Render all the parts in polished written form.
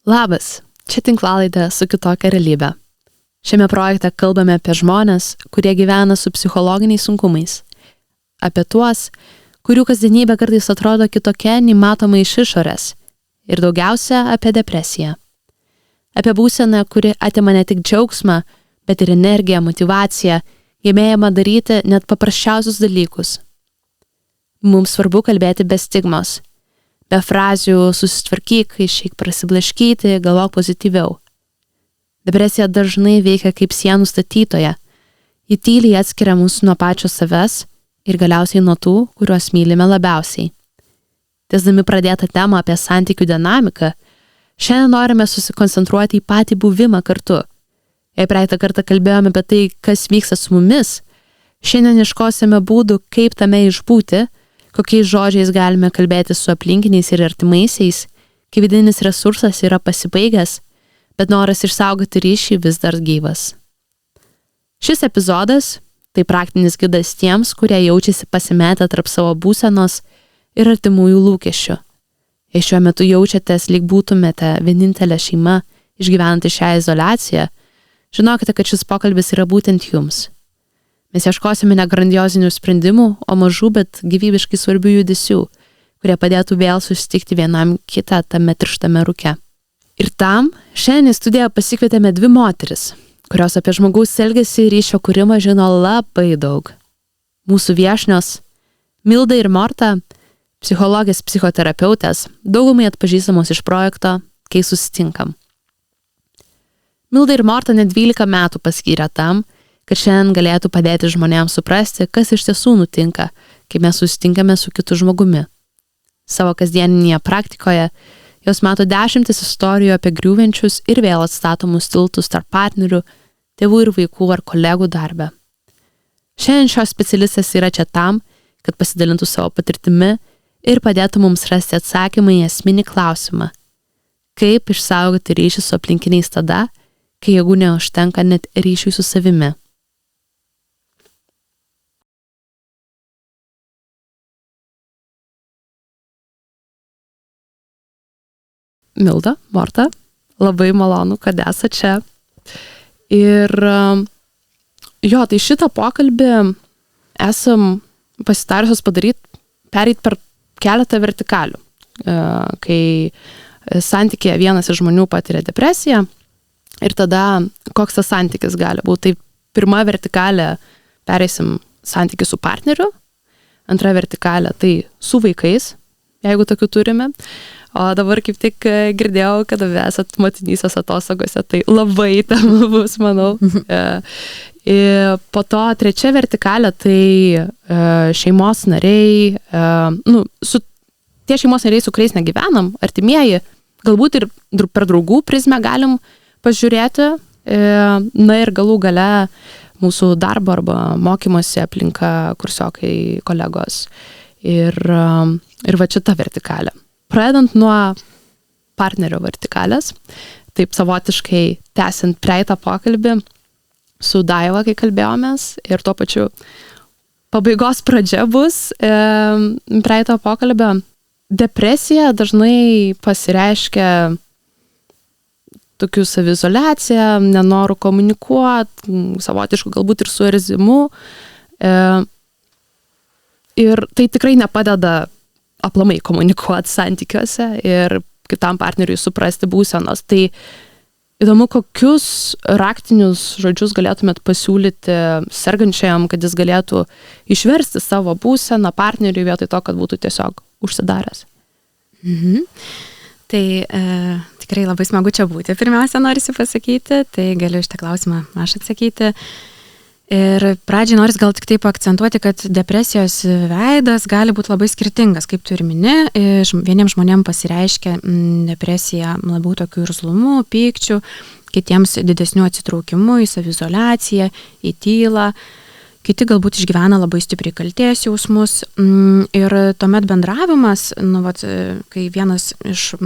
Labas, čia tinklalaidė su kitokia realybė. Šiame projekte kalbame apie žmones, kurie gyvena su psichologiniais sunkumais. Apie tuos, kurių kasdienybė kartais atrodo kitokia nei matoma iš išorės. Ir daugiausia apie depresiją. Apie būseną, kuri atima ne tik džiaugsmą, bet ir energiją, motyvaciją, gebėjimą daryti net paprasčiausius dalykus. Mums svarbu kalbėti be stigmos. Be frazių susitvarkyk, išeik prasiblaškyti, galvok pozityviau. Depresija dažnai veikia kaip sienų statytoja. Ji tyliai atskiria mūsų nuo pačio savęs ir galiausiai nuo tų, kuriuos mylime labiausiai. Tęsdami pradėtą temą apie santykių dinamiką, šiandien norime susikoncentruoti į patį buvimą kartu. Jei praeitą kartą kalbėjome apie tai, kas vyksta su mumis, šiandien ieškosime būdų, kaip tame išbūti, kokiais žodžiais galime kalbėti su aplinkiniais ir artimaisiais, kai vidinis resursas yra pasibaigęs, bet noras išsaugoti ryšį vis dar gyvas. Šis epizodas – tai praktinis gidas tiems, kurie jaučiasi pasimetę tarp savo būsenos ir artimųjų lūkesčių. Jei šiuo metu jaučiatės, lyg būtumėte vienintelė šeima išgyvenanti šią izoliaciją, žinokite, kad šis pokalbis yra būtent jums. Mes ieškosime ne grandiozinių sprendimų, o mažų, bet gyvybiškai svarbių judesių, kurie padėtų vėl susitikti vienam kitą tame tirštame rūke. Ir tam šiandien į studiją pasikvietėme 2 moteris, kurios apie žmogaus elgesį ir ryšio kūrimą žino labai daug. Mūsų viešnios Milda ir Morta, psichologės psichoterapeutės, daugumai atpažįstamos iš projekto Kai susitinkam. Milda ir Morta net 12 metų paskyrė tam, kad šiandien galėtų padėti žmonėms suprasti, kas iš tiesų nutinka, kai mes susitinkame su kitu žmogumi. Savo kasdieninėje praktikoje jos mato 10 istorijų apie griūvenčius ir vėl atstatomus tiltus tarp partnerių, tėvų ir vaikų ar kolegų darbe. Šiandien šios specialistės yra čia tam, kad pasidalintų savo patirtimi ir padėtų mums rasti atsakymą į esminį klausimą. Kaip išsaugoti ryšį su aplinkiniais tada, kai jėgų neužtenka net ryšiui su savimi. Milda, Morta, labai malonu, kad esate čia. Ir tai šitą pokalbį esam pasitarusios pereit per keletą vertikalių. Kai santykėje vienas iš žmonių patiria depresiją ir tada koks tas santykis gali būti. Tai pirma vertikalė pereisim santykį su partneriu, antra vertikalė tai su vaikais, jeigu tokių turime. O dabar kaip tik girdėjau, kad esat motinystės atostogose, tai labai įdomu bus, manau. Po to trečia vertikalė, tai šeimos nariai, tie šeimos nariai, su kuriais negyvenam, artimieji, galbūt ir per draugų prizmę galim pažiūrėti, ir galų gale mūsų darbo arba mokymosi aplinka, kursiokai, kolegos. Ir va šita vertikalė. Pradedant nuo partnerio vertikalės, taip savotiškai tęsiant praeitą pokalbį su Daiva, kai kalbėjomės, ir tuo pačiu pabaigos pradžia bus praeito pokalbio. Depresija dažnai pasireiškia tokiu savizoliacija, nenoru komunikuoti, savotišku galbūt ir suerzimu. Ir tai tikrai nepadeda aplamai komunikuoti santykiuose ir kitam partneriui suprasti būsenos. Tai įdomu, kokius raktinius žodžius galėtumėt pasiūlyti sergančiajam, kad jis galėtų išversti savo būseną partneriui vietoj to, kad būtų tiesiog užsidaręs. Tai tikrai labai smagu čia būti. Pirmiausia, norisi pasakyti, tai galiu šitą klausimą aš atsakyti. Ir pradžiai noris gal tik taip akcentuoti, kad depresijos veidas gali būti labai skirtingas, kaip tu ir mini. Vieniems žmonėms pasireiškia depresija labiau tokių irzlumu, pykčių, kitiems didesnių atsitraukimų į savizoliaciją, į tylą. Kiti galbūt išgyvena labai stipriai kaltės jausmus. Ir tuomet bendravimas, kai vienas iš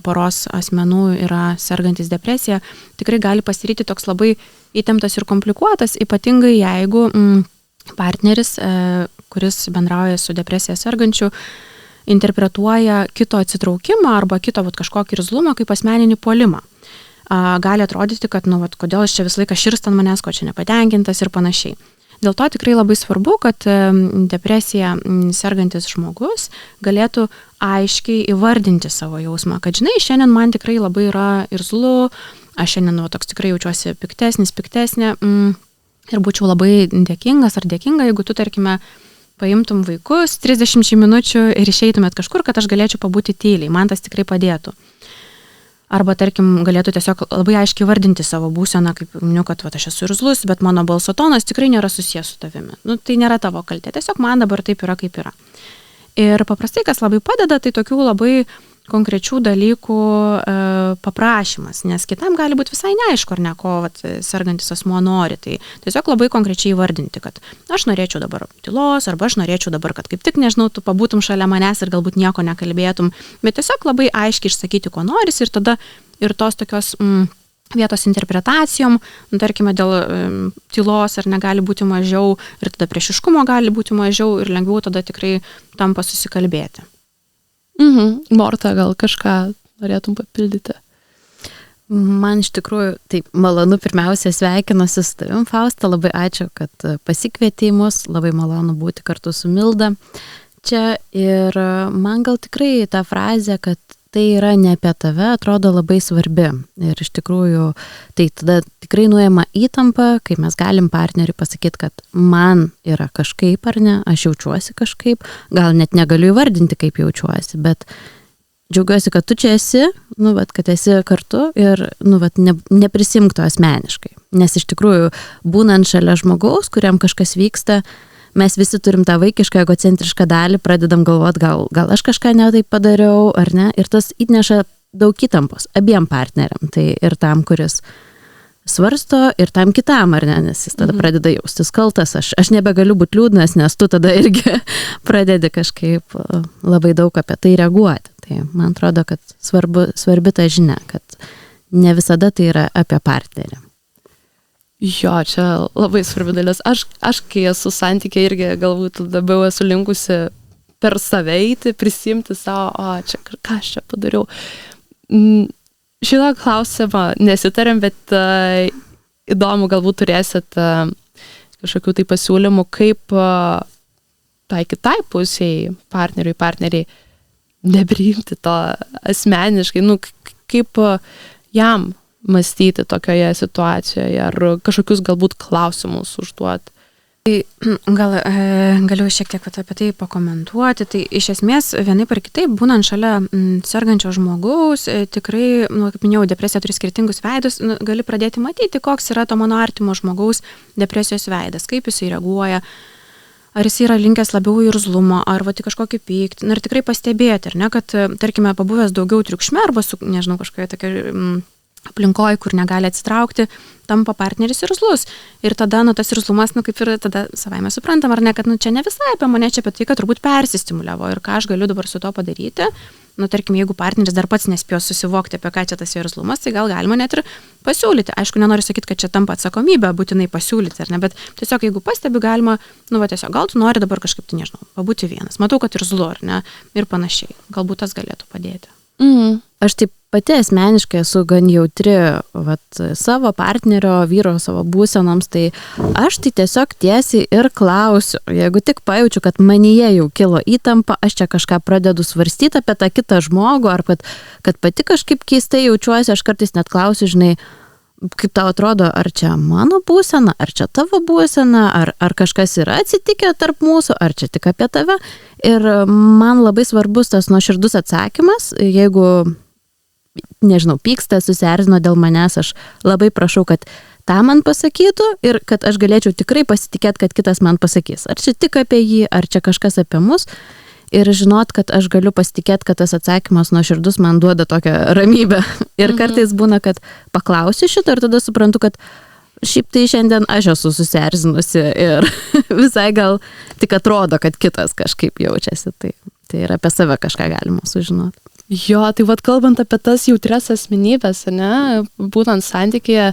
poros asmenų yra sergantis depresija, tikrai gali pasidaryti toks labai įtemptas ir komplikuotas, ypatingai jeigu partneris, kuris bendrauja su depresija sergančiu, interpretuoja kito atsitraukimą arba kito kažkokį irzlumą kaip asmeninį puolimą. Gali atrodyti, kad, kodėl aš čia visą laiką širst ant manęs, ko čia nepatenkintas ir panašiai. Dėl to tikrai labai svarbu, kad depresija sergantis žmogus galėtų aiškiai įvardinti savo jausmą, kad šiandien man tikrai labai yra irzlu, aš šiandien toks tikrai jaučiuosi piktesnė ir būčiau labai dėkingas ar dėkinga, jeigu tu, tarkime, paimtum vaikus 30 minučių ir išeitumėt kažkur, kad aš galėčiau pabūti tyliai, man tas tikrai padėtų. Arba, tarkim, galėtų tiesiog labai aiškiai vardinti savo būseną, kaip kad aš esu irzlus, bet mano balso tonas tikrai nėra susijęs su tavimi. Tai nėra tavo kaltė, tiesiog man dabar taip yra, kaip yra. Ir paprastai, kas labai padeda, tai tokių labai konkrečių dalykų paprašymas, nes kitam gali būti visai neaišku, ar ne, ko sergantis asmuo nori. Tai tiesiog labai konkrečiai įvardinti, kad aš norėčiau dabar tylos, arba aš norėčiau dabar, kad kaip tik, nežinau, tu pabūtum šalia manęs ir galbūt nieko nekalbėtum, bet tiesiog labai aiškiai išsakyti, ko noris ir tada ir tos tokios vietos interpretacijom, tarkime, dėl tylos ar negali būti mažiau ir tada priešiškumo gali būti mažiau ir lengviau tada tikrai tampa susikalbėti. Morta, gal kažką norėtum papildyti? Man iš tikrųjų taip malonu pirmiausia sveikinuosi su tavim, Fausta, labai ačiū, kad pasikvietei mus, labai malonu būti kartu su Milda čia ir man gal tikrai ta frazė, kad tai yra ne apie tave, atrodo labai svarbi ir iš tikrųjų tai tada tikrai nuima įtampa, kai mes galim partneriui pasakyti, kad man yra kažkaip ar ne, aš jaučiuosi kažkaip, gal net negaliu įvardinti, kaip jaučiuosi, bet džiaugiuosi, kad tu čia esi, kad esi kartu ir neprisimk to asmeniškai, nes iš tikrųjų būnant šalia žmogaus, kuriam kažkas vyksta, mes visi turim tą vaikišką egocentrišką dalį, pradedam galvoti, gal aš kažką ne taip padariau, ar ne, ir tas įneša daug įtampos abiem partneriam, tai ir tam, kuris svarsto, ir tam kitam, ar ne, nes jis tada pradeda jaustis kaltas, aš nebegaliu būti liūdnas, nes tu tada irgi pradedi kažkaip labai daug apie tai reaguoti. Tai man atrodo, kad svarbi ta žinia, kad ne visada tai yra apie partnerį. Jo, čia labai svarbi dalis. Aš kai esu santykiai irgi galbūt labiau esu linkusi per save eiti, prisimti savo, ką aš čia padariau. Šitą klausimą nesitarėm, bet įdomu, galbūt turėsit kažkokių tai pasiūlymų, kaip tai kitai pusiai partneriai nepriimti to asmeniškai, kaip jam mąstyti tokioje situacijoje ar kažkokius galbūt klausimus užduoti. Galiu šiek tiek apie tai pakomentuoti. Tai iš esmės vienaip ar kitaip, būnant šalia sergančio žmogaus, tikrai, kaip minėjau, depresija turi skirtingus veidus, gali pradėti matyti, koks yra to mano artimo žmogaus depresijos veidas, kaip jisai reaguoja, ar jis yra linkęs labiau į irzlumą, ar kažkokį pyktį. Ir tikrai pastebėti, ar ne, kad, tarkime, pabuvęs daugiau triukšme arba su, nežinau, kažkokia tokia aplinkoj, kur negali atsitraukti, tampa partneris irzlus. Ir tada, tas irzlumas, kaip ir tada savaime suprantam, ar ne, kad čia ne visai apie mane, čia apie tai, kad turbūt persistimuliavo ir ką aš galiu dabar su to padaryti. Tarkim, jeigu partneris dar pats nespėjo susivokti, apie ką čia tas irzlumas, tai gal galima net ir pasiūlyti. Aišku, nenoriu sakyti, kad čia tampa atsakomybė būtinai pasiūlyti, ar ne, bet tiesiog jeigu pastebi, galima, tiesiog, gal tu nori dabar kažkaip, tai nežinau, pabūti vienas. Matau, kad irzlu, ar ne, ir panašiai. Galbūt tas galėtų padėti. Aš taip pati asmeniškai esu gan jautri savo partnerio, vyro savo būsenoms, tai aš tai tiesiog tiesiai ir klausiu. Jeigu tik pajaučiu, kad manyje jau kilo įtampa, aš čia kažką pradedu svarstyti apie tą kitą žmogų, ar kad pati kažkaip keistai jaučiuosi, aš kartais net klausiu, žinai, kaip tau atrodo, ar čia mano būsena, ar čia tavo būsena, ar kažkas yra atsitikę tarp mūsų, ar čia tik apie tave. Ir man labai svarbus tas nuoširdus atsakymas, jeigu, nežinau, pyksta, susierzino dėl manęs, aš labai prašau, kad tą man pasakytų ir kad aš galėčiau tikrai pasitikėti, kad kitas man pasakys. Ar čia tik apie jį, ar čia kažkas apie mus. Ir žinot, kad aš galiu pasitikėti, kad tas atsakymas nuoširdus man duoda tokią ramybę. Ir kartais būna, kad paklausiu šito ir tada suprantu, kad šiaip tai šiandien aš esu susierzinusi ir visai gal tik atrodo, kad kitas kažkaip jaučiasi. Tai ir apie save kažką galima sužinoti. Jo, tai kalbant apie tas jautrias asmenybės, ne, būtent santykėje,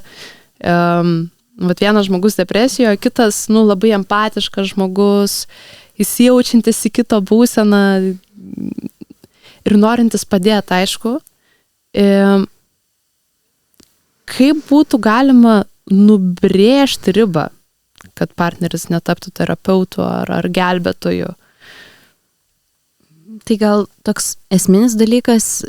vienas žmogus depresijoje, kitas, labai empatiškas žmogus, įsijaučiantis į kito būseną, ir norintis padėti, aišku, kaip būtų galima nubrėžti ribą, kad partneris netaptų terapeutu ar gelbėtoju? Tai gal toks esminis dalykas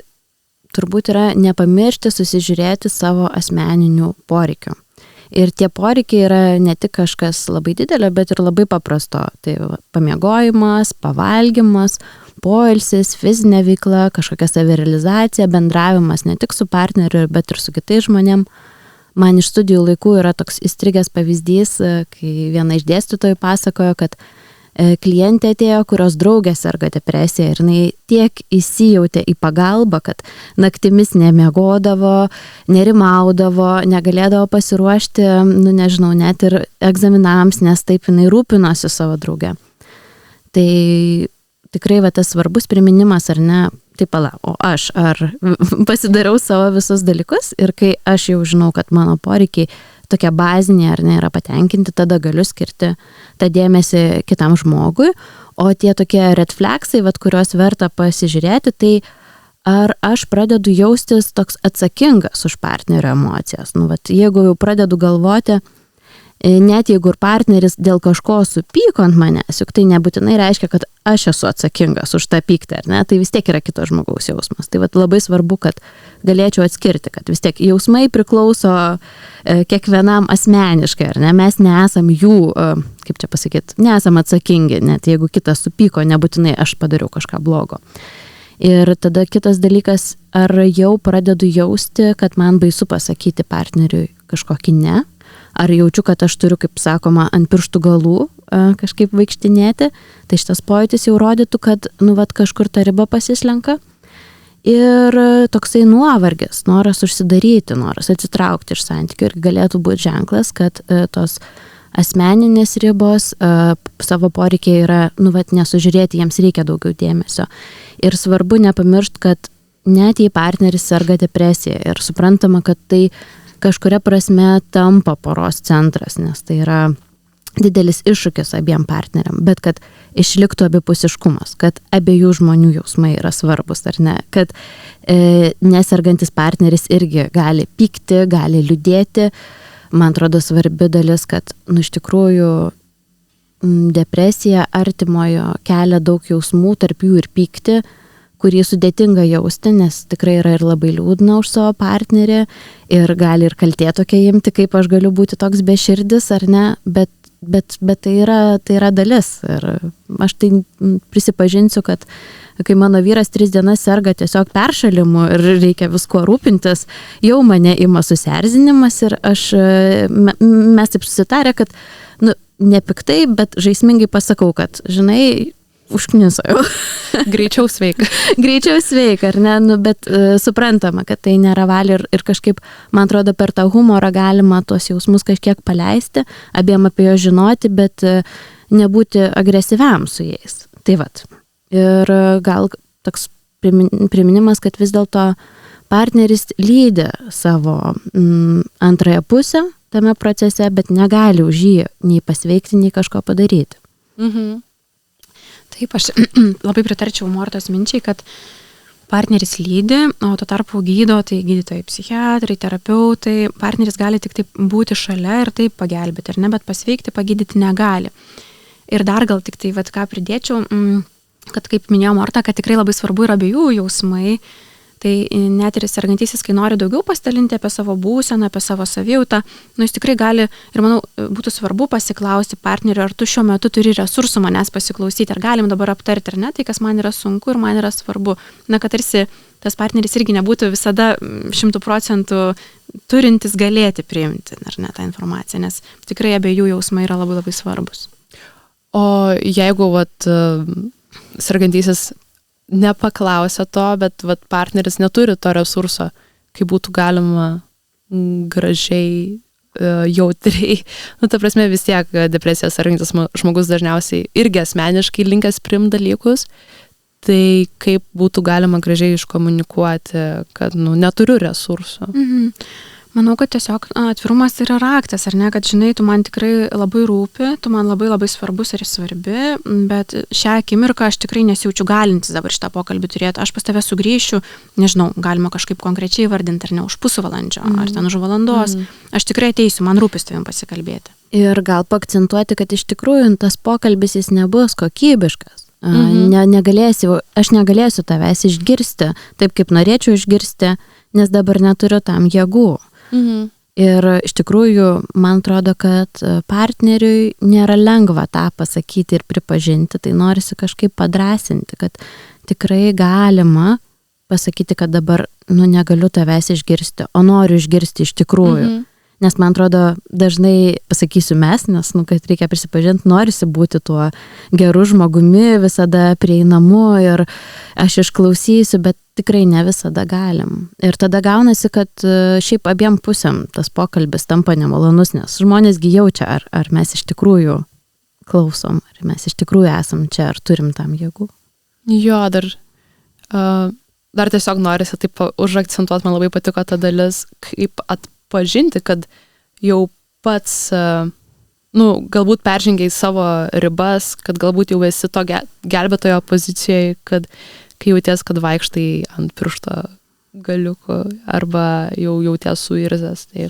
turbūt yra nepamiršti susižiūrėti savo asmeninių poreikių. Ir tie poreikiai yra ne tik kažkas labai didelio, bet ir labai paprasto. Tai pamiegojimas, pavalgymas, poilsis, fizinė veikla, kažkokia savirealizacija, bendravimas ne tik su partneriu, bet ir su kitais žmonėm. Man iš studijų laikų yra toks įstrigęs pavyzdys, kai viena iš dėstytojų pasakojo, kad klientė atėjo, kurios draugė serga depresija ir jinai tiek įsijautė į pagalbą, kad naktimis nemiegodavo, nerimaudavo, negalėdavo pasiruošti, nežinau, net ir egzaminams, nes taip jinai rūpinosi savo draugę. Tai tikrai tas svarbus priminimas, ar ne, tai o aš ar pasidariau savo visus dalykus ir kai aš jau žinau, kad mano poreikiai tokie baziniai ar ne yra patenkinti, tada galiu skirti tą dėmesį kitam žmogui, o tie tokie red flagsai, kuriuos verta pasižiūrėti, tai ar aš pradedu jaustis toks atsakingas už partnerio emocijas. Jeigu jau pradedu galvoti, net jeigu ir partneris dėl kažko supyko ant manęs, juk tai nebūtinai reiškia, kad aš esu atsakingas už tą pyktį, ar ne, tai vis tiek yra kito žmogaus jausmas. Tai labai svarbu, kad galėčiau atskirti, kad vis tiek jausmai priklauso kiekvienam asmeniškai, ar ne, mes nesam jų, kaip čia pasakyti, nesam atsakingi, net jeigu kitas supyko, nebūtinai aš padariau kažką blogo. Ir tada kitas dalykas, ar jau pradedu jausti, kad man baisu pasakyti partneriui kažkokį ne, ar jaučiu, kad aš turiu, kaip sakoma, ant pirštų galų kažkaip vaikštinėti, tai šitas pojūtis jau rodytų, kad, kažkur ta riba pasislenka. Ir toksai nuovargis, noras užsidaryti, noras atsitraukti iš santykių ir galėtų būti ženklas, kad tos asmeninės ribos, savo poreikiai yra, nesužiūrėti, jiems reikia daugiau dėmesio. Ir svarbu nepamiršti, kad net jei partneris serga depresija ir suprantama, kad tai kažkuria prasme tampa poros centras, nes tai yra didelis iššūkis abiem partneriam, bet kad išliktų abipusiškumas, kad abiejų žmonių jausmai yra svarbus, ar ne, kad nesergantis partneris irgi gali pykti, gali liūdėti. Man atrodo svarbi dalis, kad iš tikrųjų depresija artimojo kelia daug jausmų, tarp jų ir pykti, kurį sudėtinga jausti, nes tikrai yra ir labai liūdna už savo partnerį ir gali ir kaltė tokia imti, kaip aš galiu būti toks beširdis ar ne, bet tai yra dalis. Ir aš tai prisipažinsiu, kad kai mano vyras 3 dienas serga tiesiog peršalimu ir reikia visko rūpintis, jau mane ima susierzinimas ir mes taip susitarę, kad nepiktai, bet žaismingai pasakau, kad žinai, užknisau. Greičiau sveika. Greičiau sveika, ar ne, bet suprantama, kad tai nėra valia ir kažkaip, man atrodo, per tą humorą galima tuos jausmus kažkiek paleisti, abiem apie jo žinoti, bet nebūti agresyviam su jais. Tai Ir gal toks priminimas, kad vis dėlto partneris lydi savo antrąją pusę tame procese, bet negali už jį nei pasveikti, nei kažko padaryti. Mhm. Taip, aš labai pritarčiau Mortos minčiai, kad partneris lydi, o tuo tarpu gydo, tai gydytojai, psichiatrai, terapeutai, partneris gali tik taip būti šalia ir taip pagelbėti, ar ne, bet pasveikti, pagydyti negali. Ir dar gal tik tai, ką pridėčiau, kad kaip minėjo Morta, kad tikrai labai svarbu yra abiejų jausmai, tai net ir sergantysis, kai nori daugiau pasidalinti apie savo būseną, apie savo savijautą, jis tikrai gali, ir manau, būtų svarbu pasiklausti partnerio, ar tu šiuo metu turi resursų manęs pasiklausyti, ar galim dabar aptarti, ar ne, tai kas man yra sunku ir man yra svarbu. Kad tarsi tas partneris irgi nebūtų visada 100% turintis galėti priimti, ar ne, tą informaciją, nes tikrai abiejų jausmai yra labai labai svarbus. O jeigu sergantysis nepaklausia to, bet partneris neturi to resurso, kaip būtų galima gražiai, jautriai. Ta prasme, vis tiek depresija sergantis žmogus dažniausiai irgi asmeniškai linkęs priimti dalykus, tai kaip būtų galima gražiai iškomunikuoti, kad neturiu resursų. Mhm. Manau, kad tiesiog atvirumas yra raktas, ar ne, kad žinai, tu man tikrai labai rūpi, tu man labai labai svarbus ir svarbi, bet šią akimirką aš tikrai nesijaučiu galintis dabar šitą pokalbį turėti. Aš pas tave sugrįšiu, nežinau, galima kažkaip konkrečiai vardinti, ar ne, už pusvalandžio, ar ten už valandos. Aš tikrai ateisiu, man rūpi su tavim pasikalbėti. Ir gal paakcentuoti, kad iš tikrųjų tas pokalbis jis nebus kokybiškas. Aš negalėsiu tavęs išgirsti taip, kaip norėčiau išgirsti, nes dabar neturiu tam jėgų. Ir iš tikrųjų, man atrodo, kad partneriui nėra lengva tą pasakyti ir pripažinti, tai norisi kažkaip padrasinti, kad tikrai galima pasakyti, kad dabar negaliu tavęs išgirsti, o noriu išgirsti iš tikrųjų. Nes man atrodo, dažnai pasakysiu mes, nes, kad reikia prisipažinti, norisi būti tuo geru žmogumi, visada prieinamu ir aš išklausysiu, bet tikrai ne visada galim. Ir tada gaunasi, kad šiaip abiem pusėm tas pokalbis tampa nemalonus, nes žmonėsgi jaučia, ar mes iš tikrųjų klausom, ar mes iš tikrųjų esam čia, ar turim tam jėgų. Jo, dar tiesiog norisi taip užakcentuoti, man labai patiko ta dalis, kaip atpažinti, kad jau pats, galbūt peržengiai savo ribas, kad galbūt jau esi to gelbėtojo pozicijoje, kad kai jauties, kad vaikštai ant piršto galiuko arba jau jauties suirzęs. Tai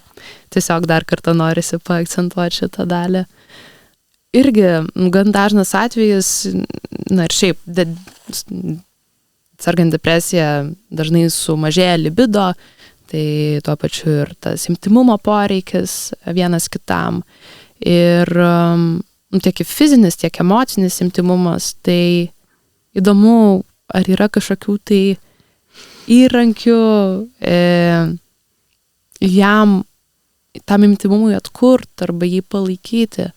tiesiog dar kartą norisi paakcentuoti šitą dalį. Irgi gan dažnas atvejis, ir šiaip, sergant depresiją dažnai sumažėja libido, tai tuo pačiu ir tas intymumo poreikis vienas kitam. Ir tiek fizinis, tiek emocinis intymumas, tai įdomu, ar yra kažkokių tai įrankių jam tam intymumui atkurt arba jį palaikyti.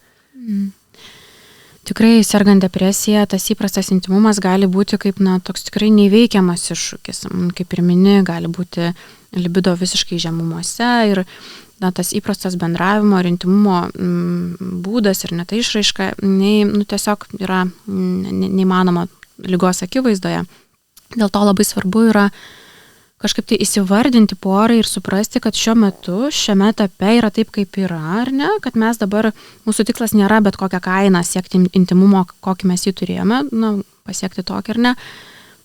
Tikrai, sergant depresiją, tas įprastas intymumas gali būti kaip, toks tikrai neįveikiamas iššūkis. Kaip ir mini, gali būti libido visiškai žemumose ir tas įprastas bendravimo ir intymumo būdas ir net išraiška, tiesiog yra neįmanoma ligos akivaizdoje. Dėl to labai svarbu yra kažkaip tai įsivardinti porai ir suprasti, kad šiuo metu, šiame etape yra taip, kaip yra, ar ne, kad mes dabar, mūsų tikslas nėra bet kokią kainą siekti intymumo, kokį mes jį turėjome, pasiekti tokį ar ne,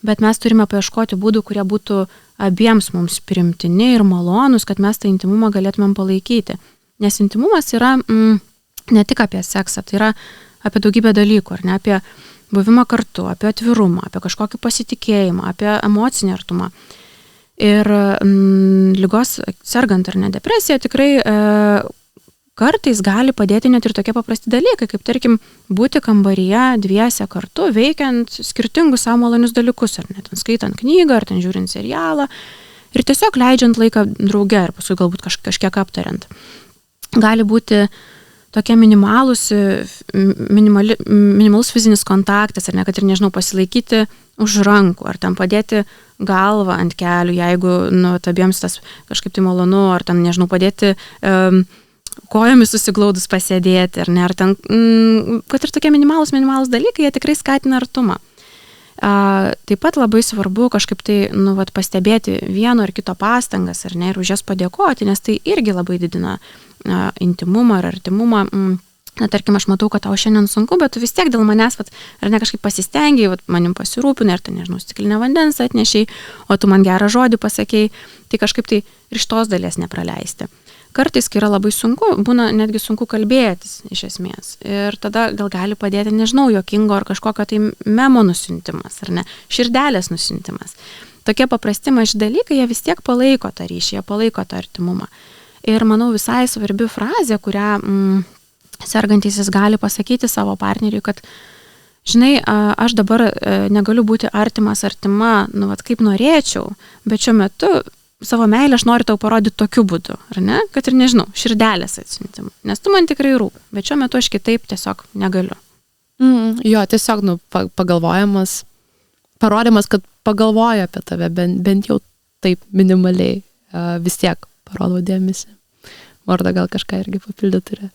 bet mes turime paieškoti būdų, kurie būtų abiems mums primtini ir malonus, kad mes tą intymumą galėtumėm palaikyti. Nes intymumas yra ne tik apie seksą, tai yra apie daugybę dalykų, ar ne, apie buvimą kartu, apie atvirumą, apie kažkokį pasitikėjimą, apie emocinį artumą. Ir ligos sergant ar ne depresija tikrai kartais gali padėti net ir tokie paprasti dalykai, kaip tarkim būti kambaryje dviese kartu, veikiant skirtingus savo malonius dalykus, ar net skaitant knygą, ar ten žiūrint serialą ir tiesiog leidžiant laiką drauge ir paskui galbūt kažkiek aptariant. Gali būti tokie minimalus fizinis kontaktas, ar ne, kad ir nežinau, pasilaikyti už rankų, ar ten padėti galvą ant kelių, jeigu abiems tas kažkaip tai malonu, ar ten, nežinau, padėti kojomis susiglaudus pasėdėti, ar ne, ar ten, kad ir tokie minimalus dalykai, jie tikrai skatina artumą. Taip pat labai svarbu kažkaip tai, pastebėti vieno ar kito pastangas, ar ne, ir už jas padėkoti, nes tai irgi labai didina intymumą ar artimumą. Tarkim, aš matau, kad tau šiandien sunku, bet tu vis tiek dėl manęs, ar ne kažkaip pasistengiai, manim pasirūpinai, ar ten, nežinau, stiklinę vandens atnešiai, o tu man gerą žodį pasakei, tai kažkaip tai ir šitos dalies nepraleisti. Kartais, kai yra labai sunku, būna netgi sunku kalbėtis iš esmės. Ir tada gal gali padėti, nežinau, juokingo ar kažkokio tai memo nusiuntimas, ar ne, širdelės nusiuntimas. Tokie paprasti maži dalykai, jie vis tiek palaiko tą ryšį, jie palaiko tą artimumą. Ir manau, visai svarbi frazė, kurią sergantysis gali pasakyti savo partneriui, kad, žinai, aš dabar negaliu būti artimas, artima, kaip norėčiau, bet šiuo metu savo meilę aš noriu tau parodyti tokiu būdu, ar ne? Kad ir, nežinau, širdelės atsiuntimu. Nes tu man tikrai rūpi, bet šiuo metu aš kitaip tiesiog negaliu. Jo, tiesiog, pagalvojimas, parodymas, kad pagalvoju apie tave, bent jau taip minimaliai vis tiek parodau dėmesį. Marta gal kažką irgi papildyti turi.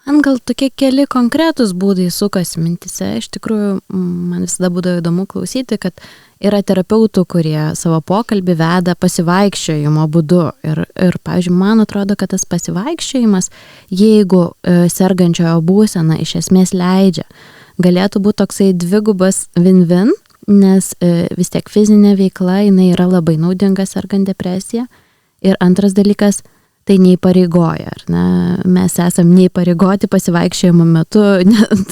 Man gal tokie keli konkretūs būdai sukasi mintise. Iš tikrųjų, man visada būdavo įdomu klausyti, kad Yra terapeutų, kurie savo pokalbį veda pasivaikščiojimo būdu. Ir pavyzdžiui, man atrodo, kad tas pasivaikščiojimas, jeigu sergančiojo būsena iš esmės leidžia, galėtų būti toksai dvigubas win-win, nes vis tiek fizinė veikla, jinai yra labai naudinga sergant depresiją. Ir antras dalykas, tai neįpareigoja, ar ne? Mes esam neįpareigoti pasivaikščiojimo metu,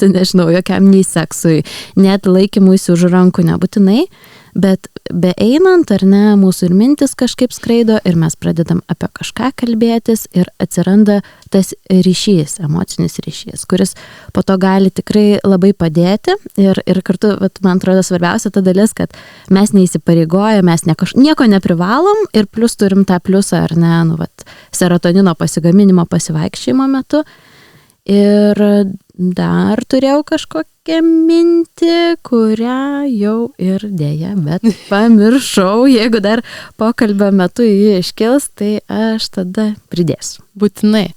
nežinau, jokiam nei seksui, net laikymuisi už rankų nebūtinai, bet beeinant, ar ne, mūsų ir mintis kažkaip skraido ir mes pradedam apie kažką kalbėtis ir atsiranda tas ryšys, emocinis ryšys, kuris po to gali tikrai labai padėti ir kartu, man atrodo, svarbiausia ta dalis, kad mes neįsipareigoja, mes nieko neprivalom ir plus turim tą pliusą, ar ne, serotonino pasigaminimo pasivaikščiojimo metu. Ir dar turėjau kažkokią mintį, kurią jau ir dėja, bet pamiršau, jeigu dar pokalbio metu jį iškils, tai aš tada pridėsiu. Būtinai.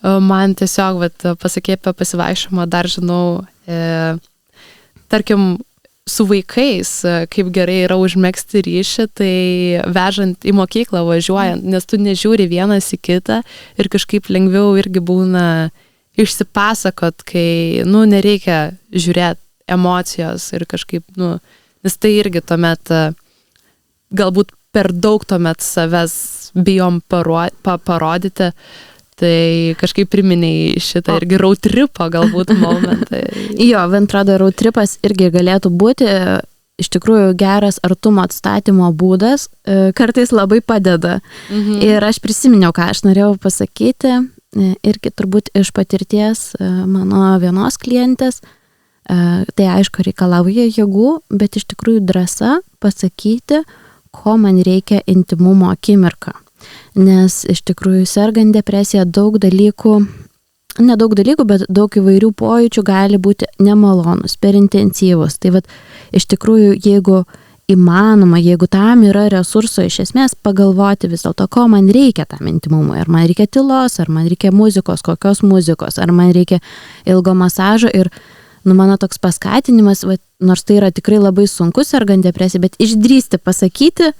Man tiesiog pasakė apie pasivaikščiojimą, dar žinau, tarkim, su vaikais, kaip gerai yra užmegzti ryšį, tai vežant į mokyklą, važiuojant, nes tu nežiūri vienas į kitą ir kažkaip lengviau irgi būna išsipasakot, kai, nereikia žiūrėti emocijos ir kažkaip, nes tai irgi tuomet, galbūt per daug tuomet savęs bijom parodyti, tai kažkaip priminėjai šitą irgi road tripo galbūt momentą. Jo, man atrodo, road tripas irgi galėtų būti iš tikrųjų geras artumo atstatymo būdas, kartais labai padeda. Ir aš prisiminiau, ką aš norėjau pasakyti, irgi turbūt iš patirties mano vienos klientės, tai aišku reikalauja jėgų, bet iš tikrųjų drąsa pasakyti, ko man reikia intimumo akimirką. Nes iš tikrųjų sergant depresiją nedaug dalykų, bet daug įvairių pojūčių gali būti nemalonus, per intensyvus. Tai iš tikrųjų, jeigu įmanoma, jeigu tam yra resurso iš esmės pagalvoti vis dėlto, ko man reikia tam intimumui. Ar man reikia tylos, ar man reikia muzikos, kokios muzikos, ar man reikia ilgo masažo. Ir mano toks paskatinimas, nors tai yra tikrai labai sunku sergant depresiją, bet išdrįsti pasakyti,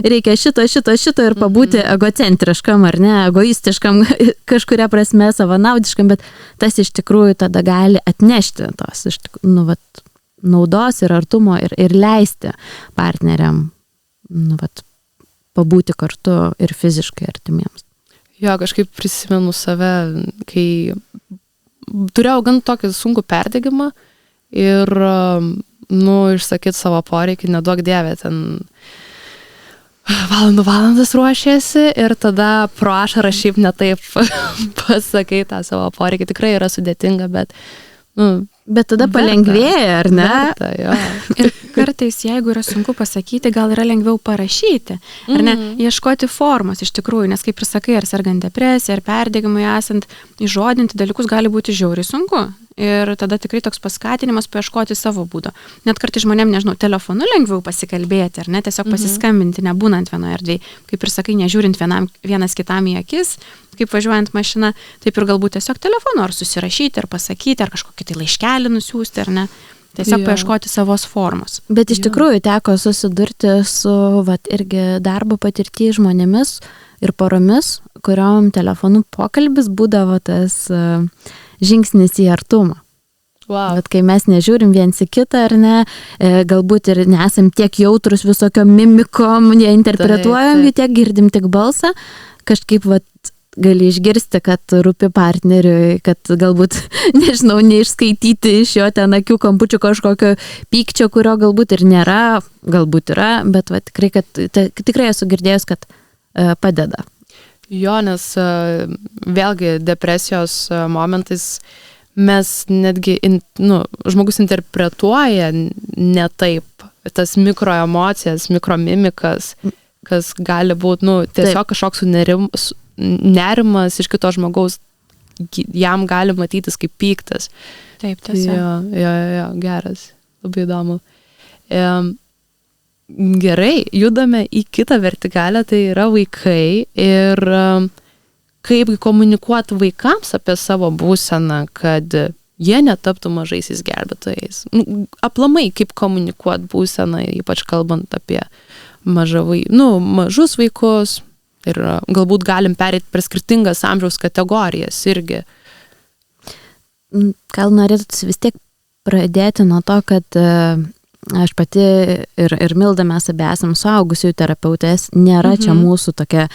reikia šito ir pabūti egocentriškam ar ne, egoistiškam, kažkuria prasme savanaudiškam, bet tas iš tikrųjų tada gali atnešti tos, naudos ir artumo ir leisti partneriam pabūti kartu ir fiziškai artimiems. Jo, kažkaip prisimenu save, kai turėjau gan tokį sunkų perdegimą ir, išsakyti savo poreikį, neduok dievė, ten valandas ruošėsi ir tada pro ašarą šiaip ne taip pasakai tą savo poreikį. Tikrai yra sudėtinga, bet Bet tada palengvėja, ar ne? Verta, jo. Ir kartais, jeigu yra sunku pasakyti, gal yra lengviau parašyti, ar ne, ieškoti formos iš tikrųjų, nes kaip ir sakai, ar sergant depresiją, ar perdegimui esant, įžodinti dalykus gali būti žiauriai sunku. Ir tada tikrai toks paskatinimas paieškoti savo būdo. Net kartais žmonėm, nežinau, telefonu lengviau pasikalbėti, ar ne, tiesiog pasiskambinti, nebūnant vienoje erdvėje. Kaip ir sakai, nežiūrint vienas kitam į akis, kaip važiuojant mašina, taip ir galbūt tiesiog telefonu ar susirašyti, ar pasakyti, ar kažkokį tai laiškelį nusiųsti, ar ne. Tiesiog paieškoti savos formos. Bet iš tikrųjų teko susidurti su irgi darbo patirtį žmonėmis ir poromis, kuriom telefonų pokalbis būdavo tas žingsnis į artumą. Wow. Bet kai mes nežiūrim viens į kitą, ar ne, galbūt ir nesam tiek jautrus visokiom mimikom, neinterpretuojam jų, tiek girdim tik balsą, kažkaip gali išgirsti, kad rūpi partneriui, kad galbūt, nežinau, neišskaityti iš jo ten akių kampučių kažkokio pykčio, kurio galbūt ir nėra, galbūt yra, bet tikrai, tikrai esu girdėjus, kad padeda. Jo, nes vėlgi depresijos momentais mes netgi, žmogus interpretuoja ne taip, tas mikroemocijas, mikromimikas, kas gali būti, tiesiog kažkoks nerimas iš kito žmogaus, jam gali matytis kaip pyktas. Taip, tiesiog. Jo, geras, labai įdomu. Gerai, judame į kitą vertikalę, tai yra vaikai ir kaip komunikuoti vaikams apie savo būseną, kad jie netaptų mažaisiais gelbėtojais. Aplamai, kaip komunikuoti būseną, ypač kalbant apie mažus vaikus ir galbūt galim pereiti per skirtingas amžiaus kategorijas irgi. Gal norėtųsi vis tiek pradėti nuo to, kad aš pati ir Milda mes abi esam suaugusiųjų terapeutės, nėra čia mūsų tokia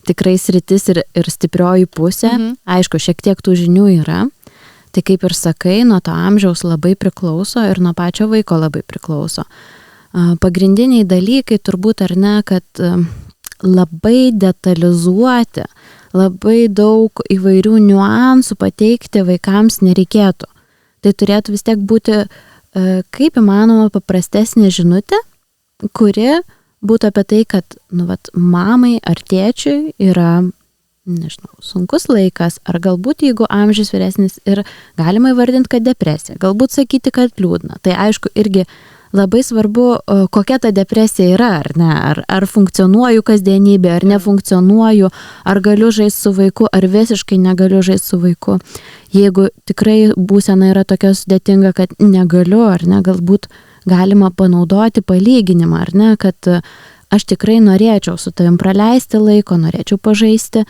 tikrai sritis ir stiprioji pusė. Aišku, šiek tiek tų žinių yra. Tai kaip ir sakai, nuo to amžiaus labai priklauso ir nuo pačio vaiko labai priklauso. Pagrindiniai dalykai turbūt ar ne, kad labai detalizuoti, labai daug įvairių niuansų pateikti vaikams nereikėtų. Tai turėtų vis tiek būti kaip įmanoma paprastesnė žinutė, kuri būtų apie tai, kad mamai ar tėčiui yra sunkus laikas, ar galbūt jeigu amžius vyresnis ir galima įvardinti, kad depresija, galbūt sakyti, kad liūdna. Tai aišku, irgi labai svarbu, kokia ta depresija yra, ar ne, ar funkcionuoju kasdienybė, ar nefunkcionuoju, ar galiu žaisti su vaiku, ar visiškai negaliu žaisti su vaiku. Jeigu tikrai būsena yra tokia sudėtinga, kad negaliu, ar ne, galbūt galima panaudoti palyginimą, ar ne, kad aš tikrai norėčiau su tavim praleisti laiko, norėčiau pažaisti,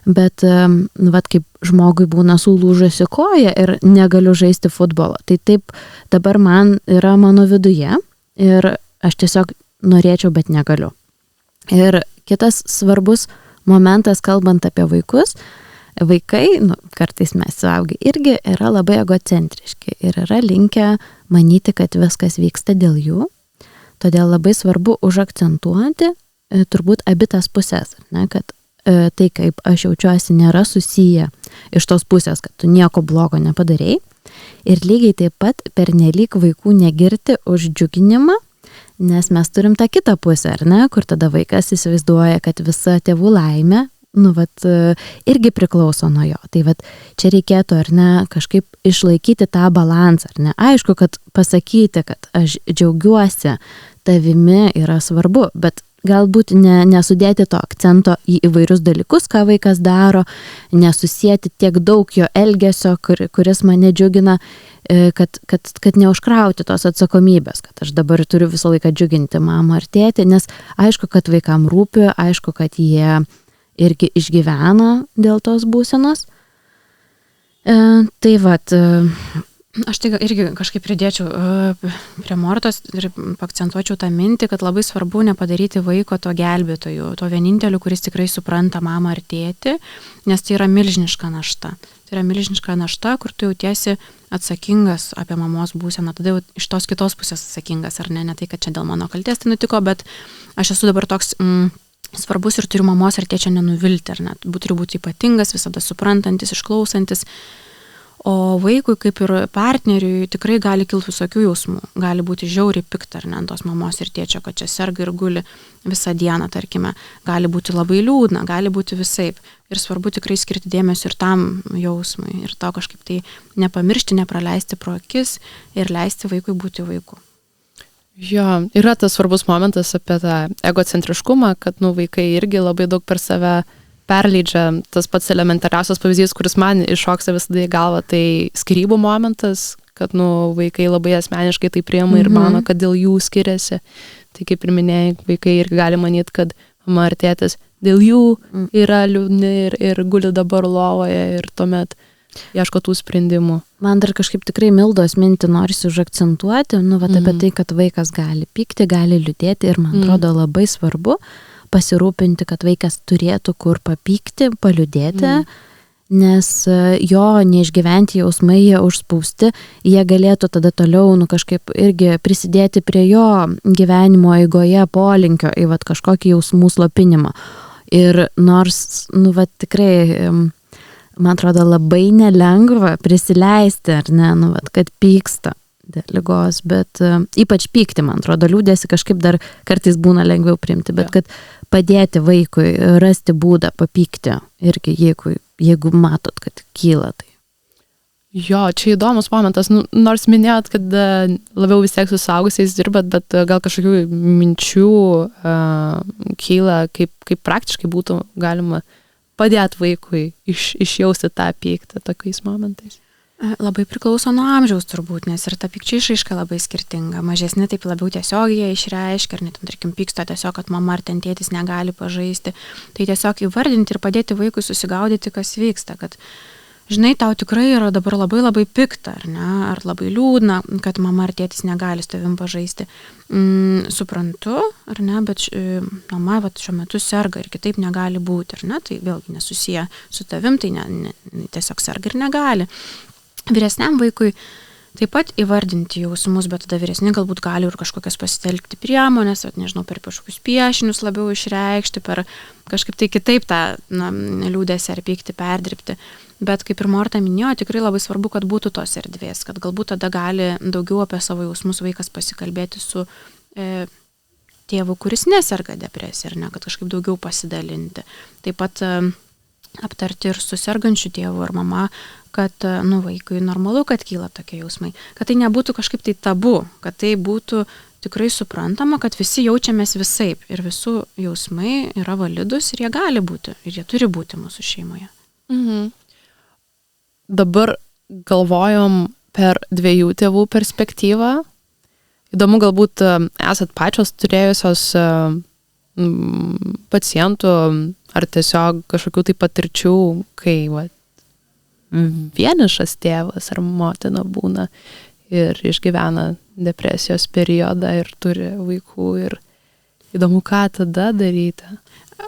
bet kaip žmogui būna sulūžusi koja ir negaliu žaisti futbolo. Tai taip dabar man yra mano viduje ir aš tiesiog norėčiau, bet negaliu. Ir kitas svarbus momentas, kalbant apie vaikus, vaikai, kartais mes suaugę irgi yra labai egocentriški ir yra linkę manyti, kad viskas vyksta dėl jų. Todėl labai svarbu užakcentuoti turbūt abi tas pusės, ne, kad tai, kaip aš jaučiuosi, nėra susiję iš tos pusės, kad tu nieko blogo nepadarei. Ir lygiai taip pat pernelyg vaikų negirti už džiuginimą, nes mes turim tą kitą pusę, ar ne, kur tada vaikas įsivaizduoja, kad visa tėvų laimė irgi priklauso nuo jo. Tai čia reikėtų, ar ne, kažkaip išlaikyti tą balansą, ar ne. Aišku, kad pasakyti, kad aš džiaugiuosi tavimi yra svarbu, bet galbūt nesudėti to akcento į įvairius dalykus, ką vaikas daro, nesusėti tiek daug jo elgesio, kuris mane džiugina, kad neužkrauti tos atsakomybės, kad aš dabar turiu visą laiką džiuginti mamą ar tėtį, nes aišku, kad vaikam rūpi, aišku, kad jie irgi išgyvena dėl tos būsenos. Aš tai irgi kažkaip pridėčiau prie Mortos ir akcentuočiau tą mintį, kad labai svarbu nepadaryti vaiko to gelbėtoju, to vieninteliu, kuris tikrai supranta mamą ar tėtį, nes tai yra milžiniška našta. Tai yra milžiniška našta, kur tu jautiesi atsakingas apie mamos būseną, tada jau iš tos kitos pusės atsakingas, ar ne tai, kad čia dėl mano kaltės tai nutiko, bet aš esu dabar toks svarbus ir turiu mamos ar tėčio nenuvilti, ar net turiu būti ypatingas, visada suprantantis, išklausantis. O vaikui, kaip ir partneriui, tikrai gali kilti visokių jausmų. Gali būti žiauriai pikta, ar ne, ant tos mamos ir tėčio, kad čia serga ir guli visą dieną, tarkime. Gali būti labai liūdna, gali būti visaip. Ir svarbu tikrai skirti dėmesio ir tam jausmui. Ir to kažkaip tai nepamiršti, nepraleisti pro akis ir leisti vaikui būti vaiku. Jo, yra tas svarbus momentas apie tą egocentriškumą, kad vaikai irgi labai daug per save perleidžia. Tas pats elementariausias pavyzdys, kuris man iššoksta visada į galvą, tai skyrybų momentas, kad vaikai labai asmeniškai tai priima ir mano, kad dėl jų skiriasi. Tai kaip ir minėjai, vaikai irgi gali manyti, kad mama ar tėtis dėl jų yra liūdni ir guli dabar lovoje ir tuomet ieško tų sprendimų. Man dar kažkaip tikrai Mildos mintį norisi užakcentuoti, apie tai, kad vaikas gali pykti, gali liūdėti ir man atrodo labai svarbu pasirūpinti, kad vaikas turėtų kur papykti, paliūdėti, nes jo neišgyventi jausmai, jie užspausti, jie galėtų tada toliau kažkaip irgi prisidėti prie jo gyvenimo eigoje polinkio į kažkokį jausmų slopinimą. Ir nors, tikrai man atrodo labai nelengva prisileisti, ar ne, kad pyksta dėl ligos, bet ypač pykti, man atrodo, liūdėsi kažkaip dar kartais būna lengviau priimti, bet kad padėti vaikui rasti būdą papykti irgi, jeigu matot, kad kyla tai. Jo, čia įdomus momentas, nors minėjot, kad labiau vis tiek su suaugusiais dirbat, bet gal kažkokių minčių kyla, kaip praktiškai būtų galima padėti vaikui išjausti tą pyktį tokiais momentais. Labai priklauso nuo amžiaus turbūt, nes ir ta pykčio išraiška labai skirtinga. Mažesni taip labiau tiesiogiai išreiškia, ar net, tarkim, pyksta tiesiog, kad mama ar ten tėtis negali pažaisti. Tai tiesiog įvardinti ir padėti vaikui susigaudyti, kas vyksta, kad, žinai, tau tikrai yra dabar labai labai pikta, ar ne, ar labai liūdna, kad mama ar tėtis negali su tavim pažaisti. Suprantu, ar ne, bet mama šiuo metu serga ir kitaip negali būti, ar ne, tai vėlgi nesusiję su tavim, tai tiesiog serga ir negali. Vyresniam vaikui taip pat įvardinti jausmus, bet tada vyresni galbūt gali ir kažkokias pasitelkti priemonės, nežinau, per kažkokius piešinius labiau išreikšti, per kažkaip tai kitaip tą liūdėsį ar pyktį perdirbti. Bet kaip ir Morta minėjo, tikrai labai svarbu, kad būtų tos erdvės, kad galbūt tada gali daugiau apie savo jausmus vaikas pasikalbėti su tėvu, kuris neserga depresija, ar ne, kad kažkaip daugiau pasidalinti. Taip pat aptarti ir su sergančiu tėvu ar mama, kad vaikui normalu, kad kyla tokie jausmai, kad tai nebūtų kažkaip tai tabu, kad tai būtų tikrai suprantama, kad visi jaučiamės visaip ir visų jausmai yra validus ir jie gali būti ir jie turi būti mūsų šeimoje. Dabar galvojom per dviejų tėvų perspektyvą. Įdomu, galbūt esat pačios turėjusios pacientų ar tiesiog kažkokių tai patirčių, kai vienišas tėvas ar motina būna ir išgyvena depresijos periodą ir turi vaikų ir įdomu, ką tada daryti.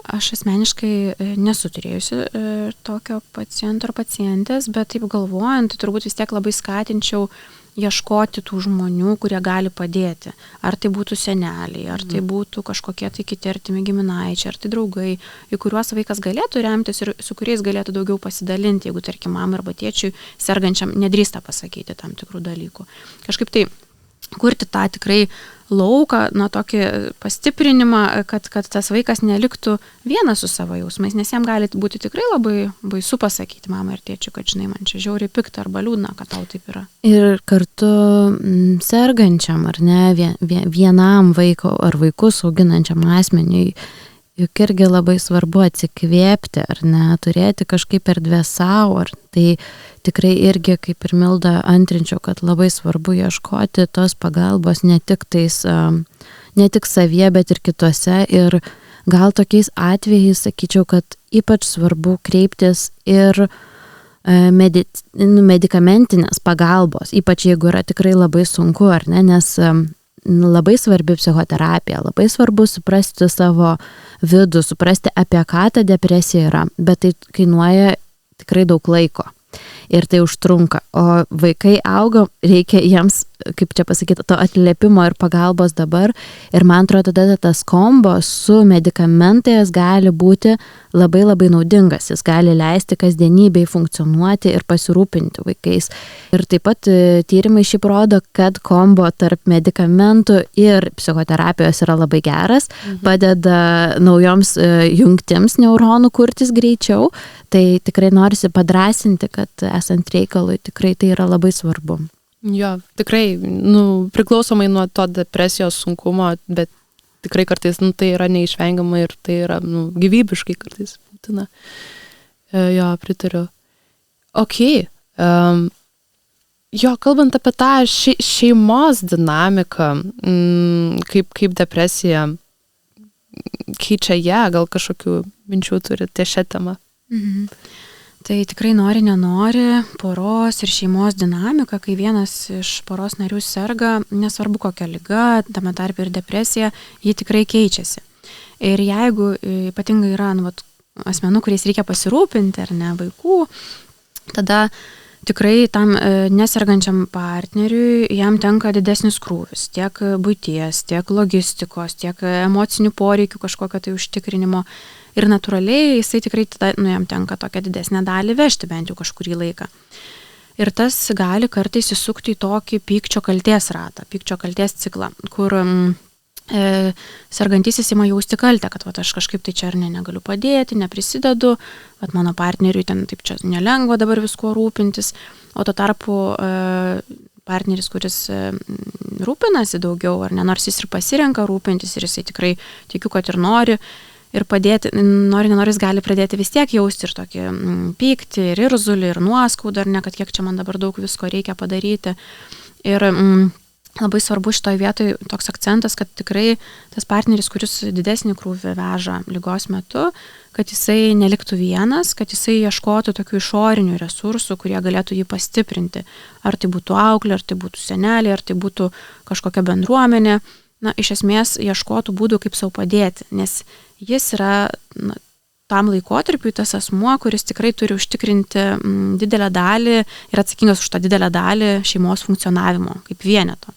Aš asmeniškai nesu turėjusi tokio paciento ar pacientės, bet taip galvojant, tai turbūt vis tiek labai skatinčiau ieškoti tų žmonių, kurie gali padėti. Ar tai būtų seneliai, ar tai būtų kažkokie tai kiti artimi giminaičiai, ar tai draugai, į kuriuos vaikas galėtų remtis ir su kuriais galėtų daugiau pasidalinti, jeigu, tarkim, mamai arba tėčiui sergančiam nedrįsta pasakyti tam tikrų dalykų. Kažkaip tai kurti tą tikrai lauką, tokį pastiprinimą, kad tas vaikas neliktų vienas su savo jausmais, nes jam gali būti tikrai labai baisu pasakyti mamai ir tėčiui, kad, žinai, man čia žiauriai pikta arba liūdna, kad tau taip yra. Ir kartu sergančiam, ar ne, vienam vaiko ar vaikus auginančiam asmeniui, juk irgi labai svarbu atsikvėpti, ar ne, turėti kažkaip erdvę savo, ar tai tikrai irgi, kaip ir Milda, antrinčiau, kad labai svarbu ieškoti tos pagalbos ne tik savyje, bet ir kitose. Ir gal tokiais atvejais sakyčiau, kad ypač svarbu kreiptis ir medikamentinės pagalbos, ypač jeigu yra tikrai labai sunku, ar ne, nes labai svarbi psichoterapija, labai svarbu suprasti savo vidų, suprasti, apie ką ta depresija yra, bet tai kainuoja tikrai daug laiko. Ir tai užtrunka, o vaikai auga, reikia jiems, kaip čia pasakyti, to atliepimo ir pagalbos dabar. Ir man atrodo, tada tas kombo su medikamentais gali būti labai labai naudingas. Jis gali leisti kasdienybei funkcionuoti ir pasirūpinti vaikais. Ir taip pat tyrimai šiaip rodo, kad kombo tarp medikamentų ir psichoterapijos yra labai geras, padeda naujoms jungtims neuronų kurtis greičiau. Tai tikrai norisi padrąsinti, kad esant reikalui tikrai tai yra labai svarbu. Jo, tikrai, priklausomai nuo to depresijos sunkumo, bet tikrai kartais, tai yra neišvengiama ir tai yra, gyvybiškai kartais būtina. Jo, pritariu. Jo, kalbant apie tą šeimos dinamiką, kaip depresija keičia ją, gal kažkokių minčių turi ties šią temą? Tai tikrai nori, nenori, poros ir šeimos dinamika, kai vienas iš poros narių serga, nesvarbu kokia liga, tame tarpe ir depresija, ji tikrai keičiasi. Ir jeigu ypatingai yra asmenų, kuriais reikia pasirūpinti, ar ne, vaikų, tada tikrai tam nesergančiam partneriui jam tenka didesnis krūvis, tiek buities, tiek logistikos, tiek emocinių poreikių kažkokio tai užtikrinimo. Ir natūraliai jisai tikrai tada, jam tenka tokią didesnę dalį vežti bent jau kažkurį laiką. Ir tas gali kartais įsukti į tokį pykčio kaltės ratą, pykčio kaltės ciklą, kur sergantysis ima jausti kaltę, kad aš kažkaip tai čia ar negaliu padėti, neprisidedu, mano partneriui ten taip čia nelengva dabar viskuo rūpintis, o tuo tarpu partneris, kuris rūpinasi daugiau, ar ne, nors jis ir pasirenka rūpintis ir jisai tikrai tikiu, kad ir nori, ir padėti, nenoris gali pradėti vis tiek jausti ir tokį pyktį, ir irzulį, ir nuoskaudą, ar ne, kad kiek čia man dabar daug visko reikia padaryti. Ir labai svarbu šitoj vietoj toks akcentas, kad tikrai tas partneris, kuris didesnį krūvį veža ligos metu, kad jisai neliktų vienas, kad jisai ieškotų tokių išorinių resursų, kurie galėtų jį pastiprinti. Ar tai būtų auklė, ar tai būtų seneliai, ar tai būtų kažkokia bendruomenė. Na, iš esmės ieškotų būdų, kaip savo padėti, nes jis yra tam laikotarpiui tas asmuo, kuris tikrai turi užtikrinti didelę dalį ir atsakingas už tą didelę dalį šeimos funkcionavimo kaip vieneto.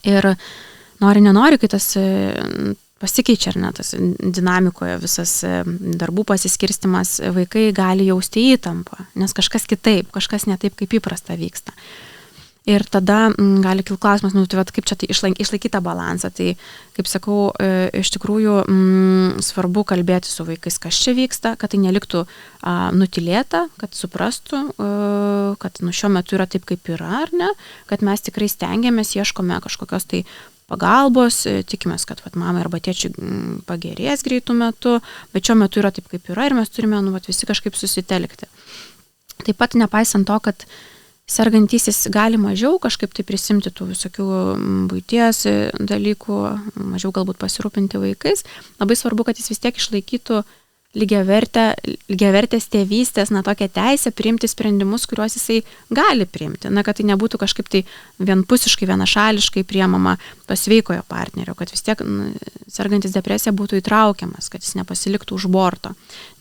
Ir nenori, kai tas pasikeičia, ar ne, tas dinamikoje visas darbų pasiskirstimas, vaikai gali jausti įtampą, nes kažkas kitaip, kažkas ne taip, kaip įprasta vyksta. Ir tada gali kilti klausimas, tai kaip čia tai išlaikyti tą balansą. Tai, kaip sakau, iš tikrųjų svarbu kalbėti su vaikais, kas čia vyksta, kad tai neliktų nutilėta, kad suprastų, kad šiuo metu yra taip, kaip yra, ar ne, kad mes tikrai stengiamės, ieškome kažkokios tai pagalbos, tikimės, kad mamai arba tėčiui pagerės greitų metu, bet šiuo metu yra taip, kaip yra ir mes turime visi kažkaip susitelkti. Taip pat nepaisant to, kad sergantysis gali mažiau kažkaip tai prisimti tų visokių buities dalykų, mažiau galbūt pasirūpinti vaikais, labai svarbu, kad jis vis tiek išlaikytų lygiavertės tėvystės, tokią teisę priimti sprendimus, kuriuos jisai gali priimti. Kad tai nebūtų kažkaip tai vienpusiškai, vienašališkai priemama to sveikojo partnerio, kad vis tiek sergantis depresija būtų įtraukiamas, kad jis nepasiliktų už borto,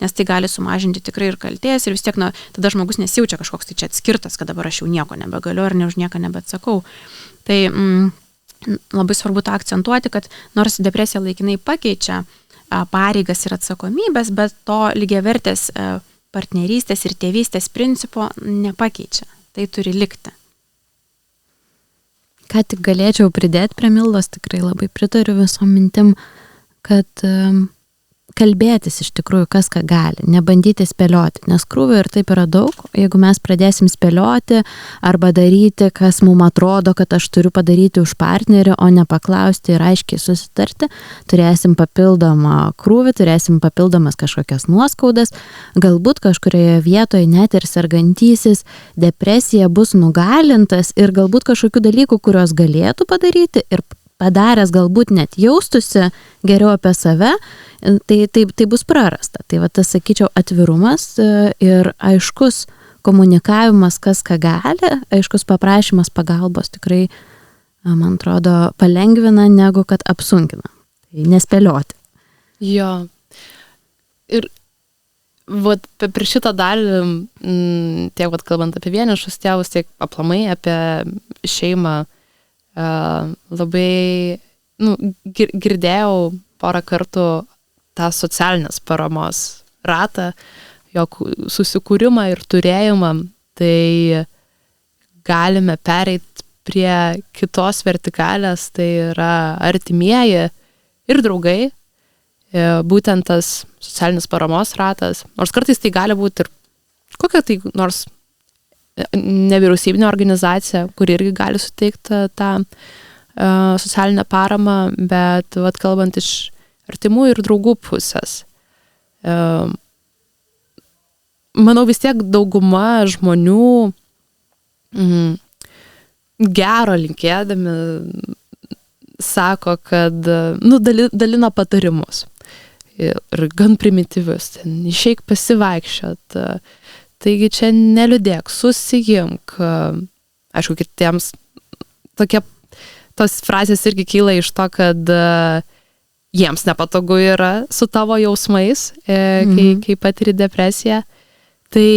nes tai gali sumažinti tikrai ir kaltės ir vis tiek tada žmogus nesijaučia kažkoks tai čia atskirtas, kad dabar aš jau nieko nebegaliu ar ne už nieką nebeatsakau. Tai labai svarbu tą akcentuoti, kad nors depresija laikinai pakeičia pareigas ir atsakomybės, bet to lygiavertės partnerystės ir tėvystės principo nepakeičia. Tai turi likti. Ką tik galėčiau pridėti prie Mildos, tikrai labai pritariu visom mintim, kad kalbėtis iš tikrųjų kas ką gali, nebandyti spėlioti, nes krūvio ir taip yra daug, jeigu mes pradėsim spėlioti arba daryti, kas mums atrodo, kad aš turiu padaryti už partnerį, o ne paklausti ir aiškiai susitarti, turėsim papildomą krūvį, turėsim papildomas kažkokias nuoskaudas, galbūt kažkurioje vietoje net ir sergantysis depresija bus nugalintas ir galbūt kažkokių dalykų, kuriuos galėtų padaryti ir padaręs galbūt net jaustusi geriau apie save, tai bus prarasta. Tai va tas, sakyčiau, atvirumas ir aiškus komunikavimas, kas ką gali, aiškus paprašymas pagalbos tikrai, man atrodo, palengvina negu kad apsunkina. Tai nespėlioti. Jo. Ir per šitą dalį, tiek kalbant apie vienišus tėvus, tiek aplamai apie šeimą, labai girdėjau porą kartų tą socialinės paramos ratą, jo susikūrimą ir turėjimą, tai galime pereiti prie kitos vertikalės, tai yra artimieji ir draugai, būtent tas socialinis paramos ratas, nors kartais tai gali būti ir kokia tai nors nevyriausybinė organizacija, kuri irgi gali suteikti tą socialinę paramą, bet kalbant iš artimų ir draugų pusės. Manau, vis tiek dauguma žmonių gero linkėdami sako, kad dalina patarimus ir gan primityvius, išeik pasivaikščiot, taigi čia neliūdėk, susijimk. Aišku, kitiems tos frazės irgi kyla iš to, kad jiems nepatogu yra su tavo jausmais, kai patiri depresiją. Tai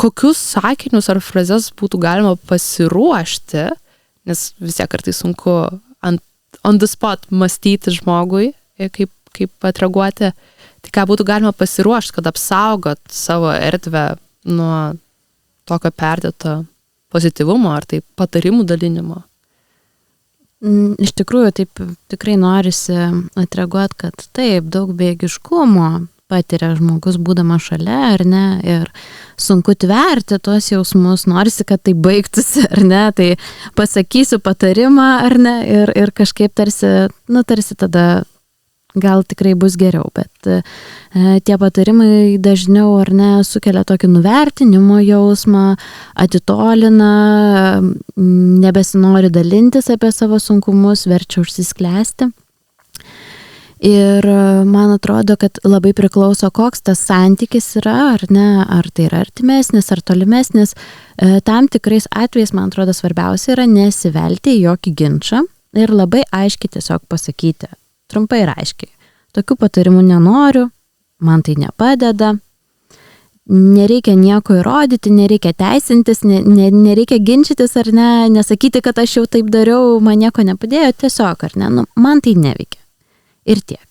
kokius sakinius ar frazes būtų galima pasiruošti, nes vis tiek kartais sunku on the spot mąstyti žmogui, kaip atreaguoti. Tai ką būtų galima pasiruošti, kad apsaugot savo erdvę nuo tokio perdėto pozityvumo ar tai patarimų dalinimo? Iš tikrųjų, taip tikrai norisi atreaguoti, kad taip, daug bejėgiškumo patiria žmogus būdamas šalia, ar ne, ir sunku tverti tuos jausmus, norisi, kad tai baigtųsi, ar ne, tai pasakysiu patarimą, ar ne, ir kažkaip tarsi tada gal tikrai bus geriau, bet tie patarimai dažniau ar ne sukelia tokį nuvertinimo jausmą, atitolina, nebesinori dalintis apie savo sunkumus, verčia užsisklęsti. Ir man atrodo, kad labai priklauso, koks tas santykis yra, ar ne, ar tai yra artimesnis, ar tolimesnis. Tam tikrais atvejais, man atrodo, svarbiausia yra nesivelti į jokį ginčą ir labai aiškiai tiesiog pasakyti, trumpai ir aiškiai. Tokių patarimų nenoriu, man tai nepadeda, nereikia nieko įrodyti, nereikia teisintis, nereikia ginčytis ar ne, nesakyti, kad aš jau taip dariau, man nieko nepadėjo, tiesiog, ar ne, man tai neveikia. Ir tiek.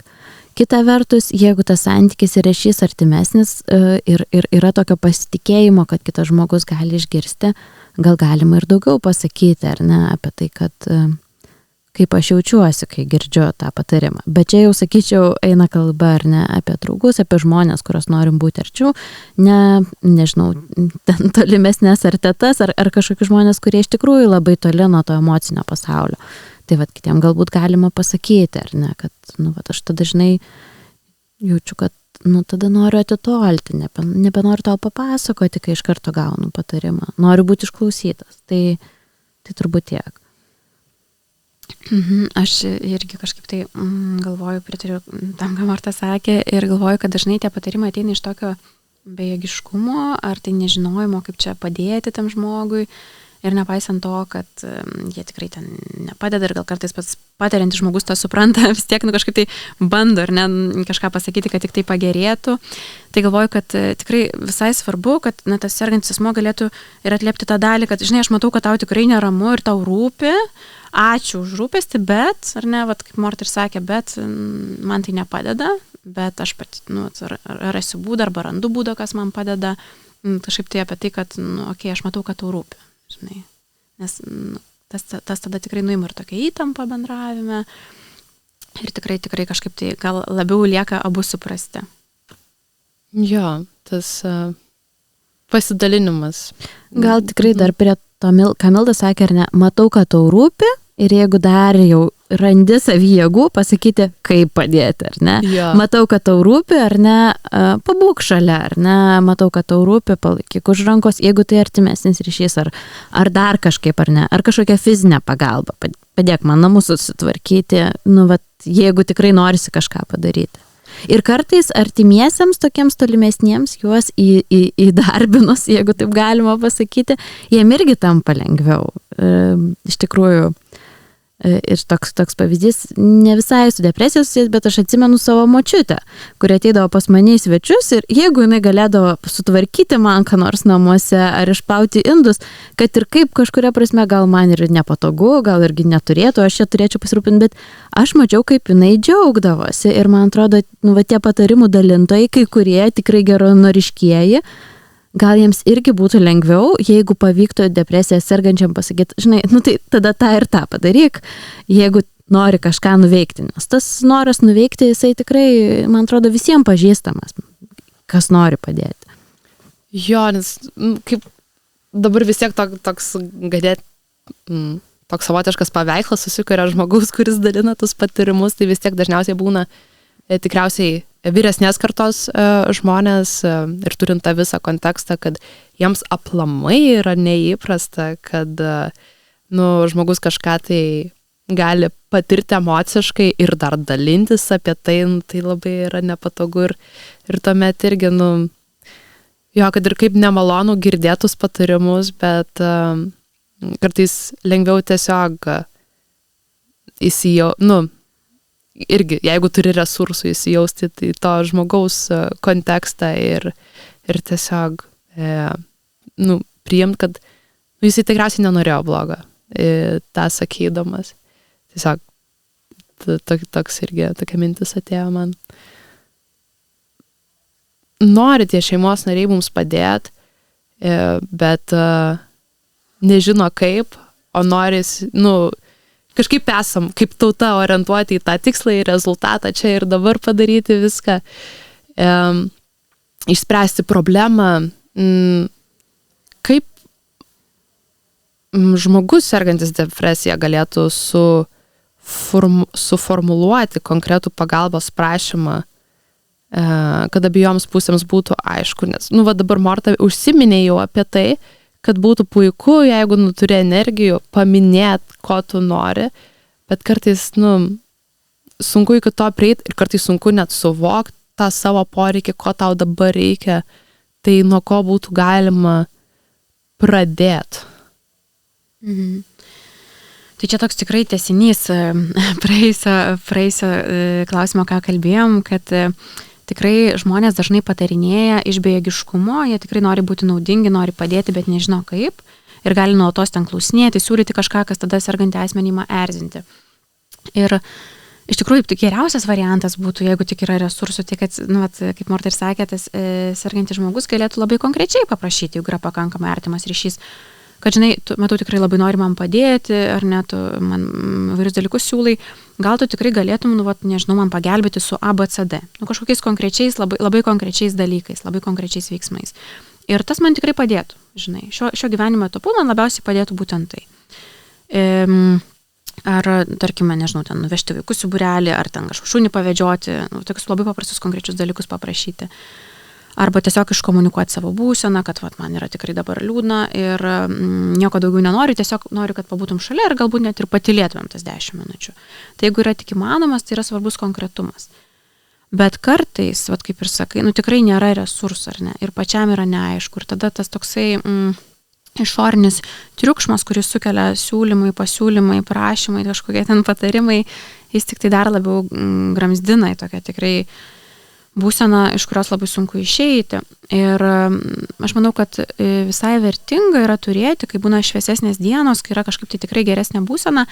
Kita vertus, jeigu tas santykis ir ryšys artimesnis ir yra tokio pasitikėjimo, kad kitas žmogus gali išgirsti, gal galima ir daugiau pasakyti, ar ne, apie tai, kad kaip aš jaučiuosi, kai girdžiu tą patarimą. Bet čia jau, sakyčiau, eina kalba, ar ne, apie draugus, apie žmonės, kurios norim būti arčiau, nežinau, ten tolimesnės ar tetas, ar kažkokius žmonės, kurie iš tikrųjų labai toli nuo to emocinio pasaulio. Tai vat kitiem galbūt galima pasakyti, ar ne, kad, aš tada dažnai jaučiu, kad, tada noriu atitolti, nebenoriu tau papasakoti, kai iš karto gaunu patarimą. Noriu būti išklausytas. Tai turbūt tiek. Aš irgi kažkaip tai galvoju, pritariu tam, ką Marta sakė, ir galvoju, kad dažnai tie patarimai ateina iš tokio bejėgiškumo, ar tai nežinojimo, kaip čia padėti tam žmogui. Ir nepaisant to, kad jie tikrai ten nepadeda ir gal kartais pats patiriantis žmogus to supranta, vis tiek kažkaip tai bando ar ne kažką pasakyti, kad tik tai pagerėtų. Tai galvoju, kad tikrai visai svarbu, kad tas sergantis asmuo galėtų ir atliepti tą dalį, kad, žinai, aš matau, kad tau tikrai neramu ir tau rūpi, ačiū už rūpestį, bet, ar ne, kaip Morta ir sakė, bet man tai nepadeda, bet aš pati, rasiu būdą arba randu būdą, kas man padeda, kažkaip tai apie tai, kad, aš matau, kad tau rūpi. Žinai. Nes tas tada tikrai nuima ir tokia įtampa bendravime ir tikrai kažkaip tai gal labiau lieka abu suprasti. Jo, tas pasidalinimas. Gal tikrai dar prie to, ką Milda sakė, ar ne, matau, kad tau rūpi ir jeigu dar jau randi savy jėgų, pasakyti, kaip padėti, ar ne? Ja. Matau, kad tau rūpi, ar ne, pabūk šalia, ar ne, matau, kad tau rūpi, palaikyk už rankos, jeigu tai artimesnis ryšys, ar dar kažkaip, ar ne, ar kažkokia fizinė pagalba, padėk man namus susitvarkyti, jeigu tikrai norisi kažką padaryti. Ir kartais artimiesiems tokiems tolimesniems juos įdarbinus, jeigu taip galima pasakyti, jiem irgi tampa lengviau. Iš tikrųjų, ir toks pavyzdys, ne visai su depresija susijęs, bet aš atsimenu savo močiutę, kuri ateidavo pas mane į svečius ir jeigu jinai galėdavo sutvarkyti man ką nors namuose ar išplauti indus, kad ir kaip kažkuria prasme gal man ir nepatogu, gal irgi neturėtų, aš čia turėčiau pasirūpinti, bet aš mačiau, kaip jinai džiaugdavosi ir man atrodo, tie patarimų dalintojai, kai kurie tikrai geranoriškieji, gal jiems irgi būtų lengviau, jeigu pavyktų depresiją sergančiam pasakyti, žinai, tai tada tą ir tą padaryk, jeigu nori kažką nuveikti, nes tas noras nuveikti, jisai tikrai, man atrodo, visiems pažįstamas, kas nori padėti. Jo, nes kaip dabar vis tiek toks gadėt, toks savotiškas paveikslas susikuria žmogaus, kuris dalina tus patyrimus, tai vis tiek dažniausiai būna tikriausiai vyresnės kartos žmonės ir turint tą visą kontekstą, kad jiems aplamai yra neįprasta, kad žmogus kažką tai gali patirti emociškai ir dar dalintis apie tai, tai labai yra nepatogu ir tuomet irgi, kad ir kaip nemalonu girdėtus patarimus, bet kartais lengviau tiesiog irgi, jeigu turi resursų įsijausti, tai to žmogaus kontekstą ir tiesiog priimt, kad jisai tikriausiai nenorėjo blogo, tą sakydamas. Tiesiog toks irgi, tokia mintis atėjo man. Nori tie šeimos nariai mums padėti, bet nežino kaip, o noris, kažkaip esam, kaip tauta orientuoti į tą tikslą, į rezultatą, čia ir dabar padaryti viską, išspręsti problemą, kaip žmogus sergantis depresija galėtų su suformuluoti konkretų pagalbos prašymą, kad abiejoms pusėms būtų aišku, nes, dabar Morta užsiminė jau apie tai, kad būtų puiku, jeigu turi energijų, paminėt, ko tu nori, bet kartais, sunku iki to prieiti ir kartais sunku net suvokti tą savo poreikį, ko tau dabar reikia, tai nuo ko būtų galima pradėti. Mhm. Tai čia toks tikrai tęsinys praėjusio klausimo, ką kalbėjom, kad tikrai žmonės dažnai patarinėja iš bejėgiškumo, jie tikrai nori būti naudingi, nori padėti, bet nežino kaip ir gali nuolatos ten klausinėti, siūlyti kažką, kas tada sergantį asmenį ima erzinti. Ir iš tikrųjų geriausias variantas būtų, jeigu tik yra resursų, tai kad, kaip Morta ir sakė, tas sergantis žmogus galėtų labai konkrečiai paprašyti, jeigu yra pakankamai artimas ryšys, kad, žinai, matau, tikrai labai nori man padėti, ar net man vairius dalykus siūlai, gal tu tikrai galėtum, nežinau, man pagelbėti su ABCD, kažkokiais konkrečiais, labai konkrečiais dalykais, labai konkrečiais veiksmais. Ir tas man tikrai padėtų, žinai, šio gyvenimo etapu man labiausiai padėtų būtent tai. Ar, tarkime, nežinau, ten nuvežti vaikus į būrelį, ar ten kažkokį šunį pavedžioti, tokius labai paprastus konkrečius dalykus paprašyti. Arba tiesiog iškomunikuoti savo būseną, kad man yra tikrai dabar liūdna ir nieko daugiau nenoriu, tiesiog noriu, kad pabūtum šalia ir galbūt net ir patylėtumėm tas 10 minučių. Tai jeigu yra tik įmanomas, tai yra svarbus konkretumas. Bet kartais, kaip ir sakai, tikrai nėra resursų, ar ne, ir pačiam yra neaišku. Ir tada tas toksai išorinis triukšmas, kuris sukelia siūlymai, pasiūlymai, prašymai, kažkokie ten patarimai, jis tik tai dar labiau gramzdina į tokią tikrai būsena, iš kurios labai sunku išeiti. Ir aš manau, kad visai vertinga yra turėti, kai būna šviesesnės dienos, kai yra kažkaip tai tikrai geresnė būsena,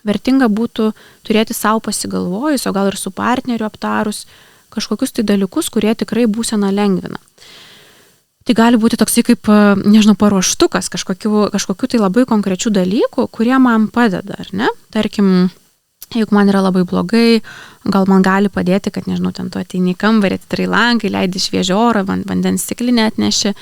vertinga būtų turėti savo pasigalvojus, o gal ir su partneriu aptarus kažkokius tai dalykus, kurie tikrai būseną lengvina. Tai gali būti toksai kaip, nežinau, paruoštukas kažkokių tai labai konkrečių dalykų, kurie man padeda, ar ne? Tarkim, jeigu man yra labai blogai, gal man gali padėti, kad, nežinau, ten tu ateini į kambarį, atidarai langą, leidi šviežią orą, vandens stiklinę atneši.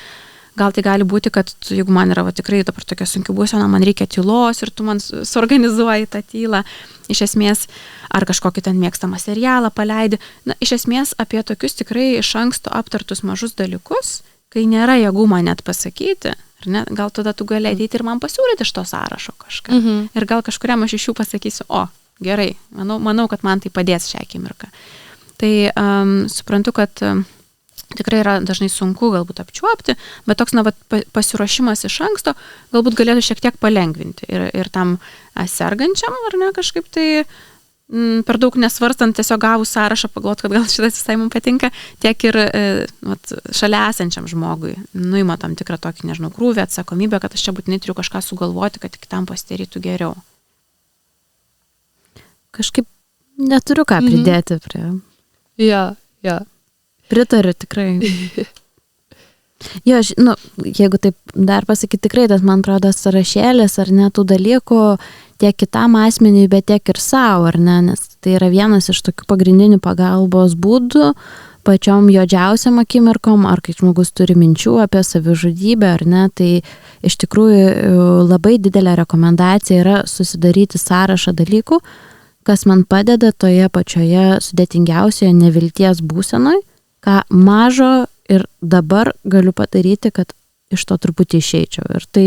Gal tai gali būti, kad jeigu man yra tikrai dabar tokia sunki būsena, man reikia tylos ir tu man suorganizuoji tą tylą. Iš esmės, ar kažkokį ten mėgstamą serialą paleidi. Iš esmės, apie tokius tikrai iš anksto aptartus mažus dalykus, kai nėra jėgų man net pasakyti, ar ne, gal tada tu gali ateiti ir man pasiūlyti iš to sąrašo kažką. Ir gal kažkuriam aš iš jų pasakysiu, gerai, manau, kad man tai padės šią akimirką. Tai suprantu, kad tikrai yra dažnai sunku galbūt apčiuopti, bet toks pasiruošimas iš anksto galbūt galėtų šiek tiek palengvinti. Ir tam sergančiam, ar ne, kažkaip tai per daug nesvarstant, tiesiog gavus sąrašą pagalvot, kad gal šitas visai mums patinka, tiek ir šalia esančiam žmogui nuima tam tikrą tokį, nežinau, krūvį, atsakomybę, kad aš čia būtinai turiu kažką sugalvoti, kad kitam pasidarytų geriau. Kažkaip neturiu ką pridėti prie. Jo. Pritariu tikrai. Jo, jeigu taip dar pasakyti, tikrai tas, man atrodo, sąrašėlis ar ne tų dalykų tiek kitam asmeniui, bet tiek ir savo, ar ne, nes tai yra vienas iš tokių pagrindinių pagalbos būdų pačiom juodžiausiam akimirkom, ar kai žmogus turi minčių apie savižudybę, ar ne, tai iš tikrųjų labai didelė rekomendacija yra susidaryti sąrašą dalykų, kas man padeda toje pačioje sudėtingiausioje nevilties būsenoj, ką mažo ir dabar galiu padaryti, kad iš to truputį išeičiau. Ir tai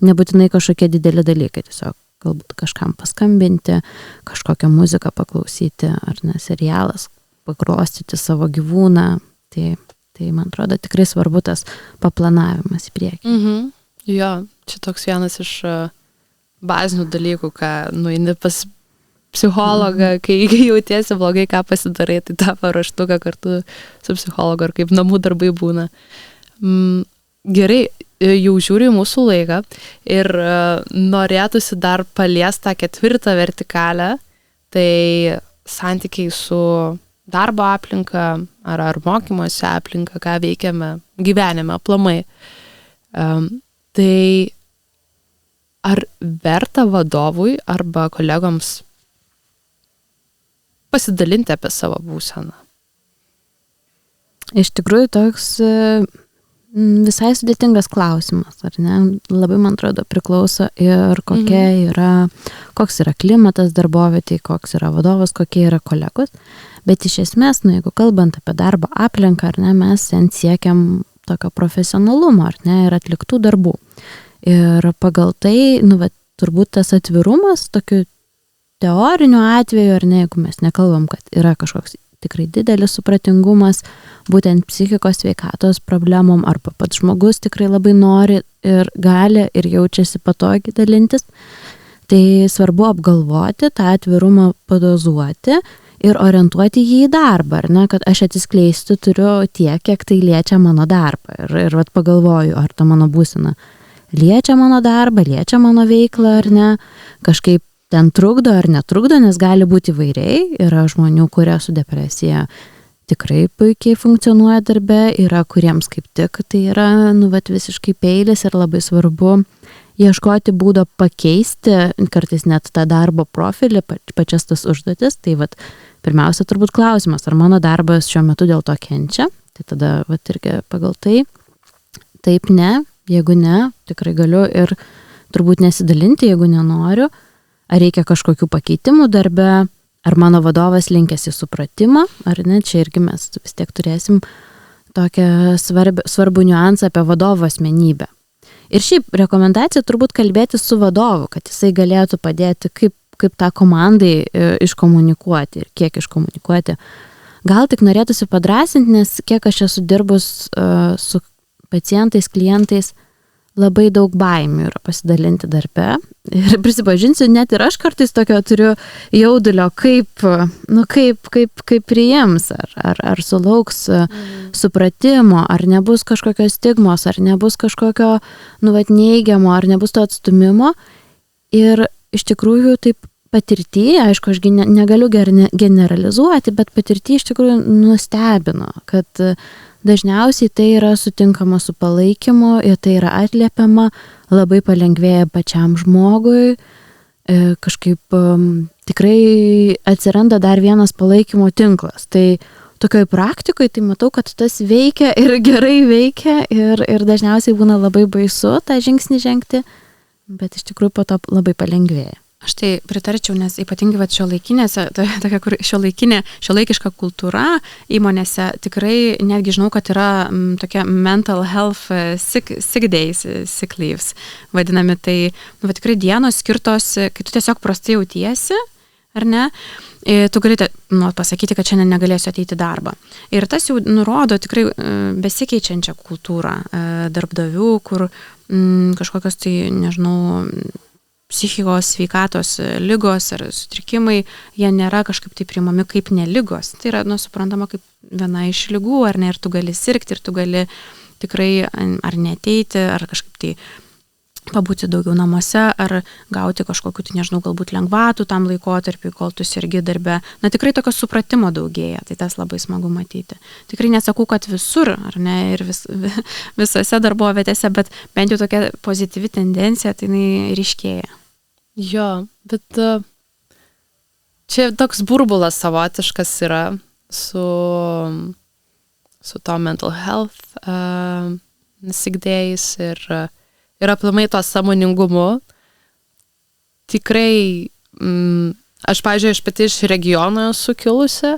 nebūtinai kažkokie dideli dalykai, tiesiog galbūt kažkam paskambinti, kažkokią muziką paklausyti, ar ne, serialas, pakrostyti savo gyvūną. Tai man atrodo tikrai svarbu tas paplanavimas į priekį. Jo, čia toks vienas iš bazinių dalykų, ką nueini pas psichologą, kai jautiesi blogai, ką pasidarai, tai tą paruoštuką kartu su psichologu, ar kaip namų darbai būna. Gerai, jau žiūriu į mūsų laiką ir norėtųsi dar paliesti tą 4 vertikalę, tai santykiai su darbo aplinka ar mokymosi aplinka, ką veikiame gyvenime aplamai. Tai ar verta vadovui arba kolegoms pasidalinti apie savo būseną? Iš tikrųjų toks visai sudėtingas klausimas, ar ne? Labai, man atrodo, priklauso ir koks yra klimatas darbovietėje, koks yra vadovas, kokie yra kolegos. Bet iš esmės, jeigu kalbant apie darbo aplinką, ar ne, mes ten siekiam tokio profesionalumo, ar ne, ir atliktų darbų. Ir pagal tai, turbūt tas atvirumas, tokiu teoriniu atveju, ar ne, jeigu mes nekalbam, kad yra kažkoks tikrai didelis supratingumas, būtent psichikos sveikatos problemom, arba pats žmogus tikrai labai nori ir gali ir jaučiasi patogiai dalintis, tai svarbu apgalvoti, tą atvirumą padozuoti ir orientuoti jį į darbą, ar ne, kad aš atsiskleisti turiu tiek, kiek tai liečia mano darbą. Ir pagalvoju, ar ta mano būsena liečia mano darbą, liečia mano veiklą, ar ne, kažkaip ten trukdo ar netrukdo, nes gali būti įvairiai. Yra žmonių, kurie su depresija tikrai puikiai funkcionuoja darbe, yra kuriems kaip tik tai yra visiškai peilis ir labai svarbu ieškoti būdo pakeisti kartais net tą darbo profilį, pačias tas užduotis. Tai pirmiausia turbūt klausimas, ar mano darbas šiuo metu dėl to kenčia. Tai tada irgi pagal tai, taip ne, jeigu ne, tikrai galiu ir turbūt nesidalinti, jeigu nenoriu. Ar reikia kažkokių pakeitimų darbe, ar mano vadovas linkęs į supratimą, ar ne, čia irgi mes vis tiek turėsim tokią svarbų niuansą apie vadovo asmenybę. Ir šiaip rekomendacija turbūt kalbėti su vadovu, kad jisai galėtų padėti, kaip tą komandai iškomunikuoti ir kiek iškomunikuoti. Gal tik norėtųsi padrąsinti, nes kiek aš esu dirbus su pacientais, klientais, labai daug baimių yra pasidalinti darbe. Ir prisipažinsiu, net ir aš kartais tokio turiu jaudulio, kaip priims, ar sulauks supratimo, ar nebus kažkokios stigmos, ar nebus kažkokio neigiamo, ar nebus to atstumimo. Ir iš tikrųjų taip patirtyje, aišku, aš negaliu generalizuoti, bet patirtyje iš tikrųjų nustebino, kad dažniausiai tai yra sutinkama su palaikymu ir tai yra atliepiama, labai palengvėja pačiam žmogui, kažkaip tikrai atsiranda dar vienas palaikymo tinklas. Tai tokioj praktikoje tai matau, kad tas veikia ir gerai veikia ir dažniausiai būna labai baisu tą žingsnį žengti, bet iš tikrųjų po to labai palengvėja. Aš tai pritarčiau, nes ypatingai šiuolaikinėse, tokia kur šiuolaikiška kultūra įmonėse, tikrai netgi žinau, kad yra tokia mental health sick days, sick leaves vadinami, tai tikrai dienos skirtos, kai tu tiesiog prastai jautiesi, ar ne, tu gali pasakyti, kad šiandien negalėsiu ateiti į darbą. Ir tas jau nurodo tikrai besikeičiančią kultūrą darbdavių, kur kažkokios tai, nežinau, psichikos sveikatos ligos ar sutrikimai, jie nėra kažkaip tai priimami kaip neligos. Tai yra, suprantama, kaip viena iš ligų, ar ne, ir tu gali sirgti, ir tu gali tikrai ar neateiti, ar kažkaip tai pabūti daugiau namuose, ar gauti kažkokiu, tai nežinau, galbūt lengvatų tam laikotarpiu, kol tu sergi darbe. Tikrai tokio supratimo daugėja, tai tas labai smagu matyti. Tikrai nesakau, kad visur, ar ne, ir visose darbovietėse, bet bent jau tokia pozityvi tendencija, tai jinai ryškėja. Jo, bet čia toks burbulas savotiškas yra su to mental health sick days ir aplamai to sąmoningumu. Tikrai, aš, pavyzdžiui, aš pati iš regiono esu kilusi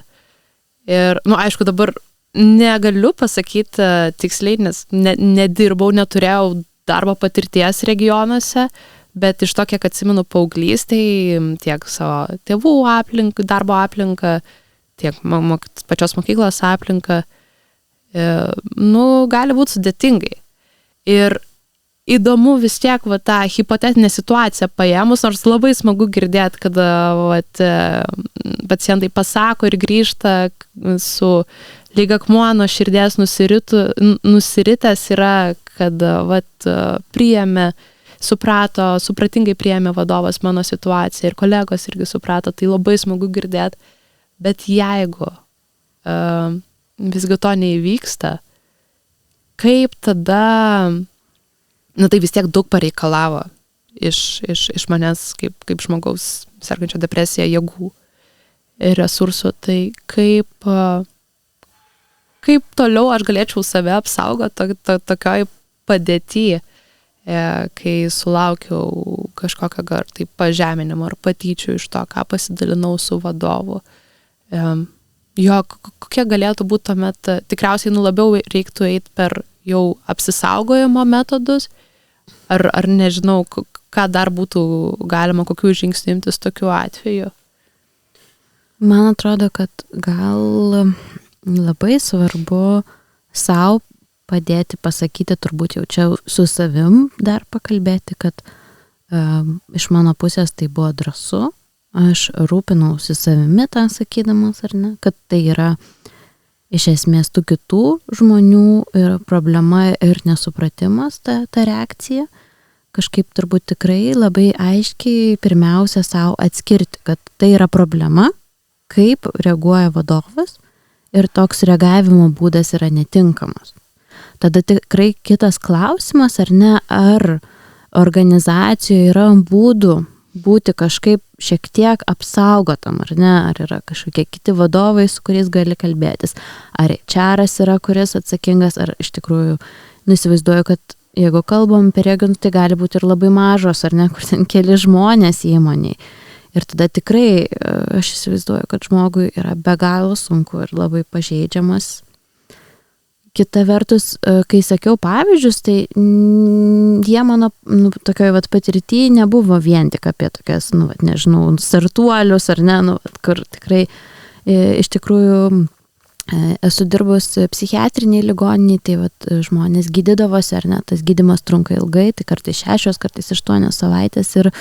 ir, aišku, dabar negaliu pasakyti tiksliai, nes nedirbau, neturėjau darbo patirties regionuose, bet iš to, kiek atsimenu paauglystėj, tiek savo tėvų aplinką, darbo aplinką, tiek pačios mokyklos aplinką, gali būti sudėtingai. Ir įdomu vis tiek tą hipotetinę situaciją paėmus, nors labai smagu girdėti, kad pacientai pasako ir grįžta su lyg akmuo nuo širdies nusiritęs yra, kad priėmė, supratingai priėmė vadovas mano situaciją ir kolegos irgi suprato, tai labai smagu girdėti, bet jeigu visgi to neįvyksta, kaip tada, tai vis tiek daug pareikalavo iš manęs kaip žmogaus sergančio depresija jėgų ir resursų, tai kaip toliau aš galėčiau save apsaugoti tokioj padėty, kai sulaukiau kažkokio tai pažeminimo ar patyčių iš to, ką pasidalinau su vadovu. Kokie galėtų būti tuomet, tikriausiai labiau reiktų eiti per jau apsisaugojimo metodus, ar nežinau, ką dar būtų galima, kokių žingsnių imtis tokiu atveju? Man atrodo, kad gal labai svarbu sau padėti pasakyti, turbūt jau čia su savim dar pakalbėti, kad iš mano pusės tai buvo drąsu, aš rūpinausi savimi tą sakydamas, ar ne, kad tai yra iš esmės tų kitų žmonių ir problema ir nesupratimas ta reakcija. Kažkaip turbūt tikrai labai aiškiai pirmiausia savo atskirti, kad tai yra problema, kaip reaguoja vadovas ir toks reagavimo būdas yra netinkamas. Tada tikrai kitas klausimas, ar ne, ar organizacijoje yra būdų būti kažkaip šiek tiek apsaugotam, ar ne, ar yra kažkokie kiti vadovai, su kuriais gali kalbėtis, ar HR'as yra, kuris atsakingas, ar iš tikrųjų, įsivaizduoju, kad jeigu kalbam apie regionus, tai gali būti ir labai mažos, ar ne, kur ten keli žmonės įmoniai. Ir tada tikrai aš įsivaizduoju, kad žmogui yra be galo sunku ir labai pažeidžiamas. Kita vertus, kai sakiau pavyzdžius, tai jie mano tokioj patirtyje nebuvo vien tik apie tokias, nežinau, startuolius ar ne, kur tikrai iš tikrųjų esu dirbus psichiatriniai ligoniniai, tai žmonės gydydavosi, ar ne, tas gydymas trunka ilgai, tai kartais 6, kartais 8 savaitės ir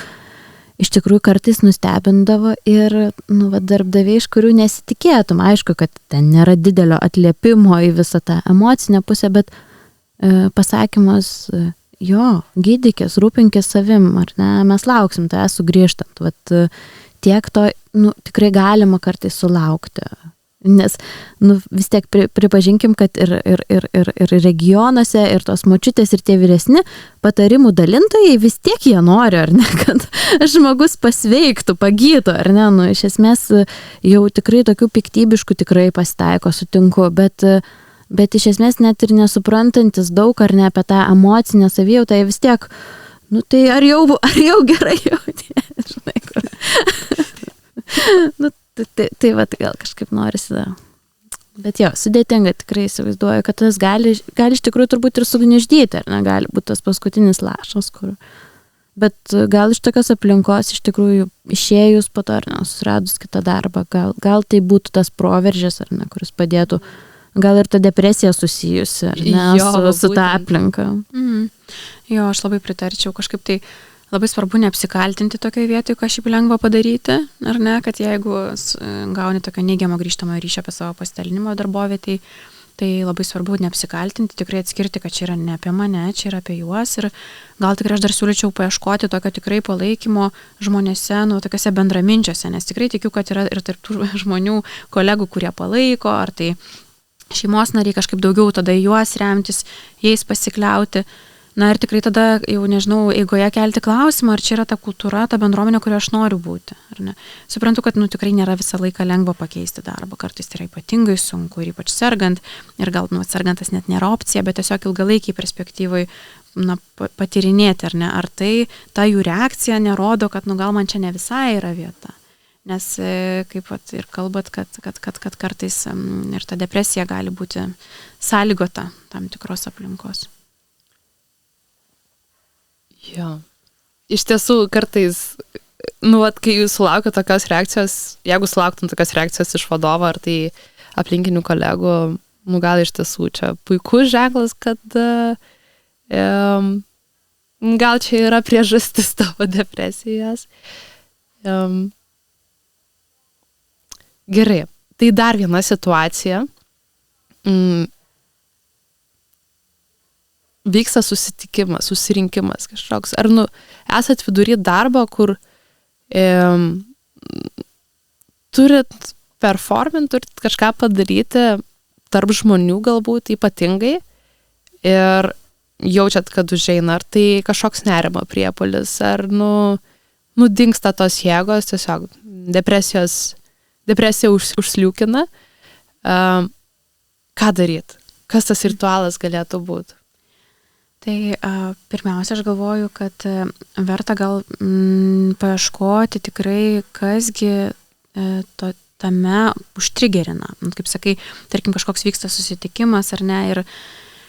iš tikrųjų kartais nustebindavo ir darbdaviai, iš kurių nesitikėtum. Aišku, kad ten nėra didelio atliepimo į visą tą emocinę pusę, bet pasakymas, gydykis, rūpinkis savim, ar ne, mes lauksim tavęs sugrįžtant. Tiek to tikrai galima kartais sulaukti. Nes vis tiek pripažinkim, kad ir regionuose, ir tos močiutės, ir tie vyresni patarimų dalintojai vis tiek jie nori, ar ne, kad žmogus pasveiktų, pagytų, ar ne, iš esmės jau tikrai tokių piktybiškų tikrai pasitaiko, sutinku, bet iš esmės net ir nesuprantantis daug, ar ne, apie tą emocinę savijautą, tai vis tiek, tai ar jau gerai jautė, žinai, kur. Tai gal kažkaip norisi. Bet sudėtinga tikrai įsivaizduoju, kad tas gali iš tikrųjų turbūt ir sugniuždyti, ar ne, gali būti tas paskutinis lašas, kur. Bet gal iš tokios aplinkos iš tikrųjų išėjus po to, ar ne, susiradus kitą darbą, gal tai būtų tas proveržis, ar ne, kuris padėtų, gal ir ta depresija susijusi, ar ne, su ta aplinka. Jo, aš labai pritarčiau, kažkaip tai labai svarbu neapsikaltinti tokioje vietoje, ką šiaip lengva padaryti, ar ne, kad jeigu gauni tokio neigiamo grįžtamo ryšio apie savo pasidalinimo darbovietėj, tai labai svarbu neapsikaltinti, tikrai atskirti, kad čia yra ne apie mane, čia yra apie juos ir gal tikrai aš dar siūlyčiau paieškoti tokio tikrai palaikymo žmonėse, tokiose bendraminčiuose, nes tikrai tikiu, kad yra ir tarp tų žmonių, kolegų, kurie palaiko, ar tai šeimos nariai kažkaip daugiau tada juos remtis, jais pasikliauti. Na ir tikrai tada, jau nežinau, eigoje kelti klausimą, ar čia yra ta kultūra, ta bendruomenė, kurioje aš noriu būti, ar ne. Suprantu, kad tikrai nėra visą laiką lengva pakeisti darbą, kartais tai yra ypatingai sunku ir ypač sergant, ir gal sergantas net nėra opcija, bet tiesiog ilgalaikiai perspektyvai patyrinėti, ar ne, ar tai ta jų reakcija nerodo, kad gal man čia ne visai yra vieta. Nes kaip ir kalbat, kad kartais ir ta depresija gali būti sąlygota tam tikros aplinkos. Jo. Iš tiesų, kartais, kai jūs sulaukite tokios reakcijos, jeigu sulauktum tokios reakcijos iš vadovo ar tai aplinkinių kolegų, gal iš tiesų čia puikus ženklas, kad gal čia yra priežastis tavo depresijos. Gerai, tai dar viena situacija. Vyksta susirinkimas kažkoks. Ar esat vidury darbo, kur turit performinti, turit kažką padaryti tarp žmonių galbūt ypatingai ir jaučiat, kad užeina, ar tai kažkoks nerimo priepuolis, ar dingsta tos jėgos, tiesiog depresija užsliūkina. ką daryti? Kas tas ritualas galėtų būti? Tai pirmiausia, aš galvoju, kad verta gal paieškoti tikrai, kasgi tame užtrigerina. Kaip sakai, tarkim, kažkoks vyksta susitikimas ar ne, ir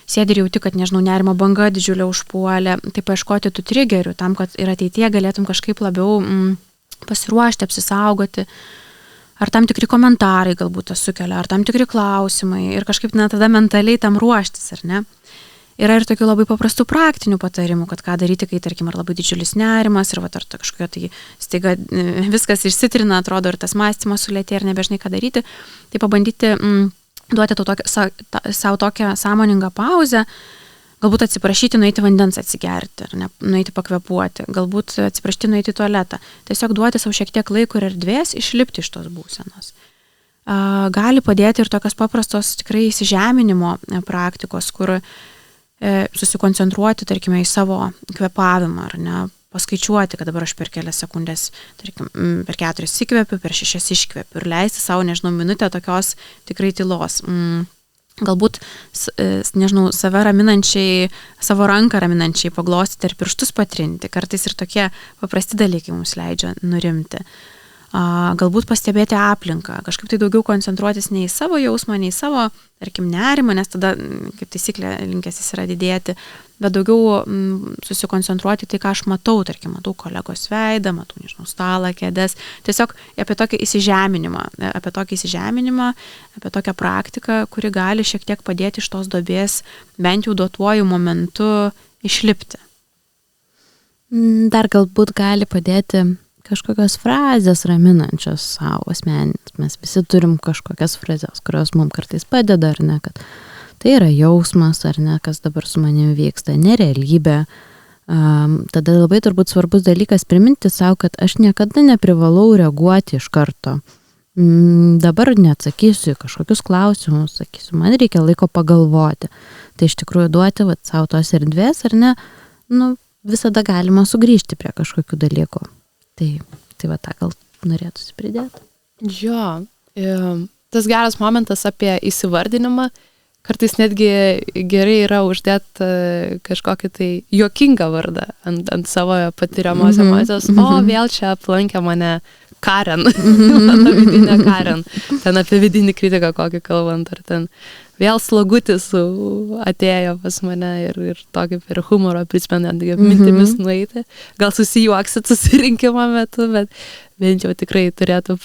sėdi ir jauti, kad, nežinau, nerimo banga didžiulė užpuolė, tai paieškoti tų trigerių tam, kad ir ateityje galėtum kažkaip labiau pasiruošti, apsisaugoti. Ar tam tikri komentarai galbūt tas sukelia, ar tam tikri klausimai ir kažkaip tada mentaliai tam ruoštis, ar ne? Yra ir tokių labai paprastų praktinių patarimų, kad ką daryti, kai, tarkim, ar labai didžiulis nerimas ir ar kažkokia tai staiga viskas išsitrina, atrodo, ir tas mąstymas sulėtė ir nebežinai, ką daryti, tai pabandyti duoti savo tokią sąmoningą pauzę, galbūt atsiprašyti, nueiti vandens atsigerti, ar ne, nueiti pakvepuoti, galbūt atsiprašyti, nueiti į tualetą. Tiesiog duoti savo šiek tiek laiko ir erdvės išlipti iš tos būsenos. Gali padėti ir tokios paprastos tikrai įsižeminimo praktikos, kur susikoncentruoti, tarkime, į savo kvepavimą, ar ne, paskaičiuoti, kad dabar aš per kelias sekundės, tarkim, per 4 įkvepiu, per 6 iškvepiu ir leisti savo, nežinau, minutę tokios tikrai tylos. Galbūt, nežinau, save raminančiai, savo ranką raminančiai paglostyti ir pirštus patrinti. Kartais ir tokie paprasti dalykai mums leidžia nurimti. Galbūt pastebėti aplinką, kažkaip tai daugiau koncentruotis ne į savo jausmą, ne į savo, tarkim, nerimą, nes tada, kaip taisyklė, linkęs jis yra didėti, bet daugiau susikoncentruoti tai, ką aš matau, tarkim, matau kolegos veidą, matau, nežinau, stalą, kėdes, tiesiog apie tokį įsižeminimą, apie tokią praktiką, kuri gali šiek tiek padėti iš tos duobės, bent jau duotuoju momentu išlipti. Dar galbūt gali padėti kažkokios frazės raminančios savo asmeninės. Mes visi turim kažkokias frazės, kurios mums kartais padeda, ar ne, kad tai yra jausmas, ar ne, kas dabar su manimi vyksta, nerealybė. Tada labai turbūt svarbus dalykas priminti savo, kad aš niekada neprivalau reaguoti iš karto. Dabar neatsakysiu į kažkokius klausimus, sakysiu, man reikia laiko pagalvoti. Tai iš tikrųjų duoti savo tos erdvės, ar ne, visada galima sugrįžti prie kažkokių dalykų. Tai va tą gal norėtųsi pridėti. Jo, tas geras momentas apie įsivardinimą, kartais netgi gerai yra uždėti kažkokį tai juokingą vardą ant savo patiriamos emocijos. Vėl čia aplankė mane Karen, mano vidinė Karen, ten apie vidinį kritiką kokį kalbant, ar ten vėl slogutis atėjo pas mane ir tokį per humoro prispendant mintimis nueiti. Gal susijuoksit susirinkimo metu, bet bent jau tikrai turėtų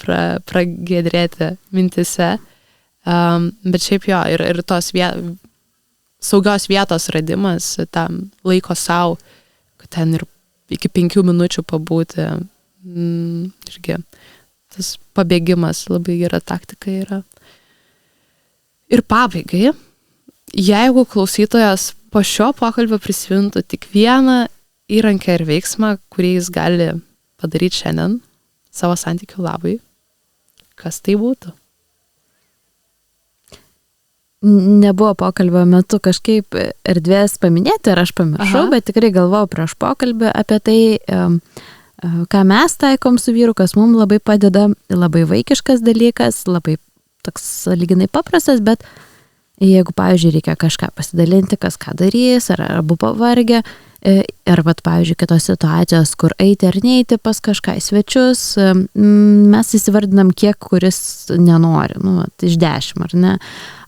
pragėdrėti mintise. Bet šiaip jo, ir tos saugios vietos radimas, tam laiko sau, kad ten ir iki 5 minučių pabūti, irgi tas pabėgimas labai gera taktika yra. Ir pabaigai, jeigu klausytojas po šio pokalbio prisimintų tik vieną įrankį ir veiksmą, kurį jis gali padaryti šiandien savo santykių labui, kas tai būtų? Nebuvo pokalbio metu kažkaip erdvės paminėti, ar aš pamiršau, bet tikrai galvojau prieš pokalbį apie tai, ką mes taikom su vyru, kas mums labai padeda, labai vaikiškas dalykas, labai toks lyginai paprastas, bet jeigu, pavyzdžiui, reikia kažką pasidalinti, kas ką darys, ar abu pavargę, ar, pavyzdžiui, kitos situacijos, kur eiti ar neiti pas kažką į svečius, mes įsivardinam, kiek kuris nenori, iš 10, ar ne?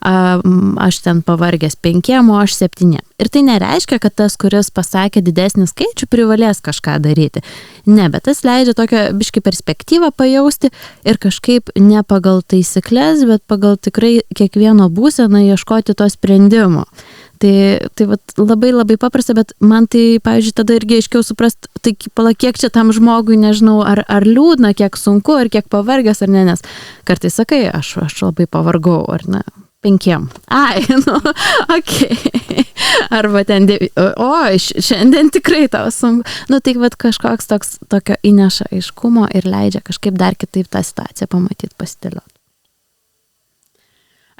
Aš ten pavargęs 5, o aš 7. Ir tai nereiškia, kad tas, kuris pasakė didesnį skaičių, privalės kažką daryti. Ne, bet tas leidžia tokią biškį perspektyvą pajausti ir kažkaip ne pagal taisyklės, bet pagal tikrai kiekvieno būseną ieškoti to sprendimo. Tai labai labai paprasta, bet man tai, pavyzdžiui, tada irgi aiškiau suprast, tai kiek čia tam žmogui, nežinau, ar liūdna, kiek sunku, ar kiek pavargęs, ar ne, nes kartais sakai, aš labai pavargau, ar ne, 5. Okei. Arba ten 9. Šiandien tikrai tau sunku. Tai kažkoks tokio įneša aiškumo ir leidžia kažkaip dar kitaip tą situaciją pamatyti, pasidėlioti.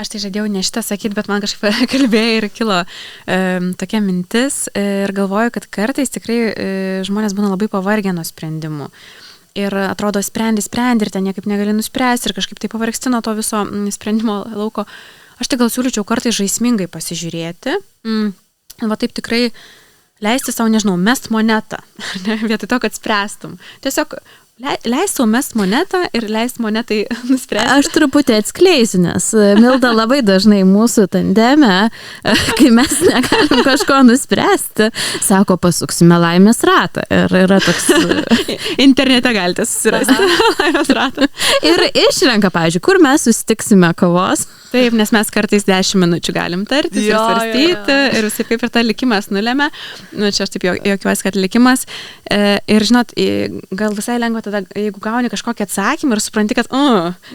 Aš tai žadėjau ne šitą sakyti, bet man kažkaip kalbėjai ir kilo tokia mintis ir galvoju, kad kartais tikrai žmonės būna labai pavargę nuo sprendimų. Ir atrodo, sprendi ir ten niekaip negali nuspręsti ir kažkaip tai pavargsti nuo to viso sprendimo lauko. Aš tai gal siūlyčiau kartais žaismingai pasižiūrėti. Va taip tikrai leisti savo, nežinau, mest monetą, ne, vietoj to, kad spręstum. Tiesiog leist savo mest monetą ir leist monetai nuspręsti. Aš truputį atskleisiu, nes Milda labai dažnai mūsų tandeme, kai mes negalim kažko nuspręsti, sako, pasuksime laimės ratą. Ir yra toks... Internete galite susirasti laimės ratą. Ir išrenka, pavyzdžiui, kur mes susitiksime kavos. Taip, nes mes kartais 10 minučių galim tartis ir svarstyti ir visai kaip ir tą likimas nulėmė. Nu, čia aš taip juokiuosi, kad likimas. Ir žinot, gal visai lengva tada, jeigu gauni kažkokį atsakymą ir supranti, kad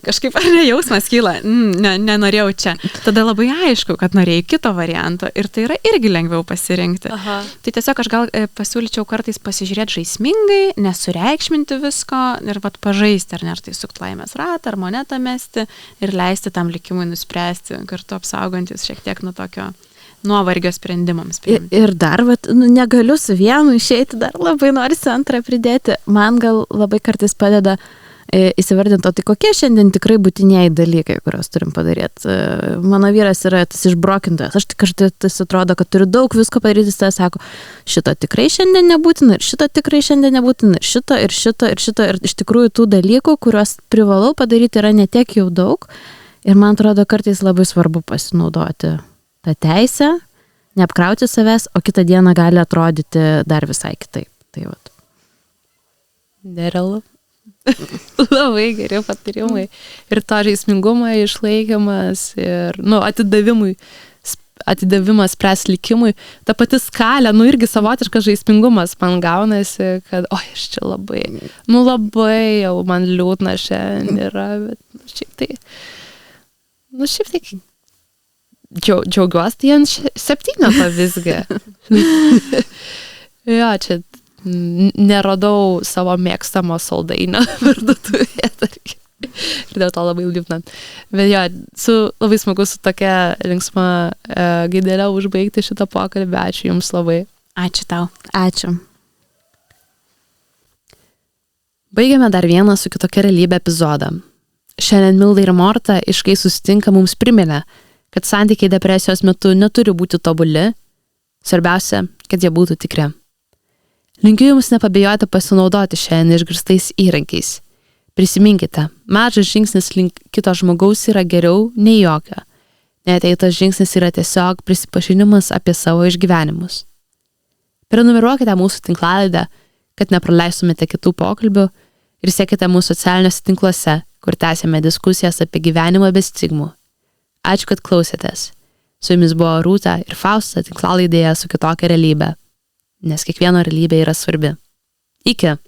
kažkaip ar ne jausmas kyla, nenorėjau čia. Tada labai aišku, kad norėjai kito varianto ir tai yra irgi lengviau pasirinkti. Aha. Tai tiesiog aš gal pasiūlyčiau kartais pasižiūrėti žaismingai, nesureikšminti visko ir vat pažaisti, ar tai sukt laimės ratą, ar monetą mesti ir leisti tam likimui nuspręsti, kartu apsaugantis šiek tiek nuo tokio nuovargio sprendimams. Ir dar, negaliu su vienu išeiti, dar labai norisi antrą pridėti. Man gal labai kartais padeda įsivardinti, tai kokie šiandien tikrai būtiniai dalykai, kuriuos turim padaryti. Mano vyras yra tas išbrokintojas. Aš kartais atrodo, kad turiu daug visko padaryti, jis sako, šito tikrai šiandien nebūtina, ir šito tikrai šiandien nebūtina, ir šito, ir šito, ir šito. Ir iš tikrųjų tų dalykų, kuriuos privalau padaryti, yra netiek jau daug. Ir man atrodo, kartais labai svarbu pasinaudoti tą teisę, neapkrauti savęs, o kitą dieną gali atrodyti dar visai kitaip. Tai vat. Nerealu. Labai geri patarimai. Ir to žaismingumo išlaikymas ir, atidavimas spręs likimui. Ta pati skalė, irgi savotiškas žaismingumas man gaunasi, kad, aš čia labai jau man liūdna šiandien yra, bet šiaip tai džiaugiuosi, tai ant 7 visgi. Jo, čia neradau savo mėgstamo saldainio parduotuvėje, tarkim. Ir dėl to labai liūdna. Bet jo, labai smagu su tokia linksma gaidelė užbaigti šitą pokalbį. Ačiū Jums labai. Ačiū tau. Ačiū. Baigėme dar vieną su kitokia realybė epizodą. Šiandien Milda ir Morta, kai susitinka, mums priminė, kad santykiai depresijos metu neturi būti tobuli, svarbiausia, kad jie būtų tikri. Linkiu Jums nepabijoti pasinaudoti šiandien išgirstais įrankiais. Prisiminkite, mažas žingsnis link kito žmogaus yra geriau nei jokio. Net jei tas žingsnis yra tiesiog prisipažinimas apie savo išgyvenimus. Prenumeruokite mūsų tinklalaidę, kad nepraleistumėte kitų pokalbių ir sekite mūsų socialiniuose tinkluose, kur tęsėme diskusijas apie gyvenimą be stigmų. Ačiū, kad klausėtės. Su Jumis buvo Rūta ir Fausta tinklalaidėje su kitokia realybė. Nes kiekvieno realybė yra svarbi. Iki!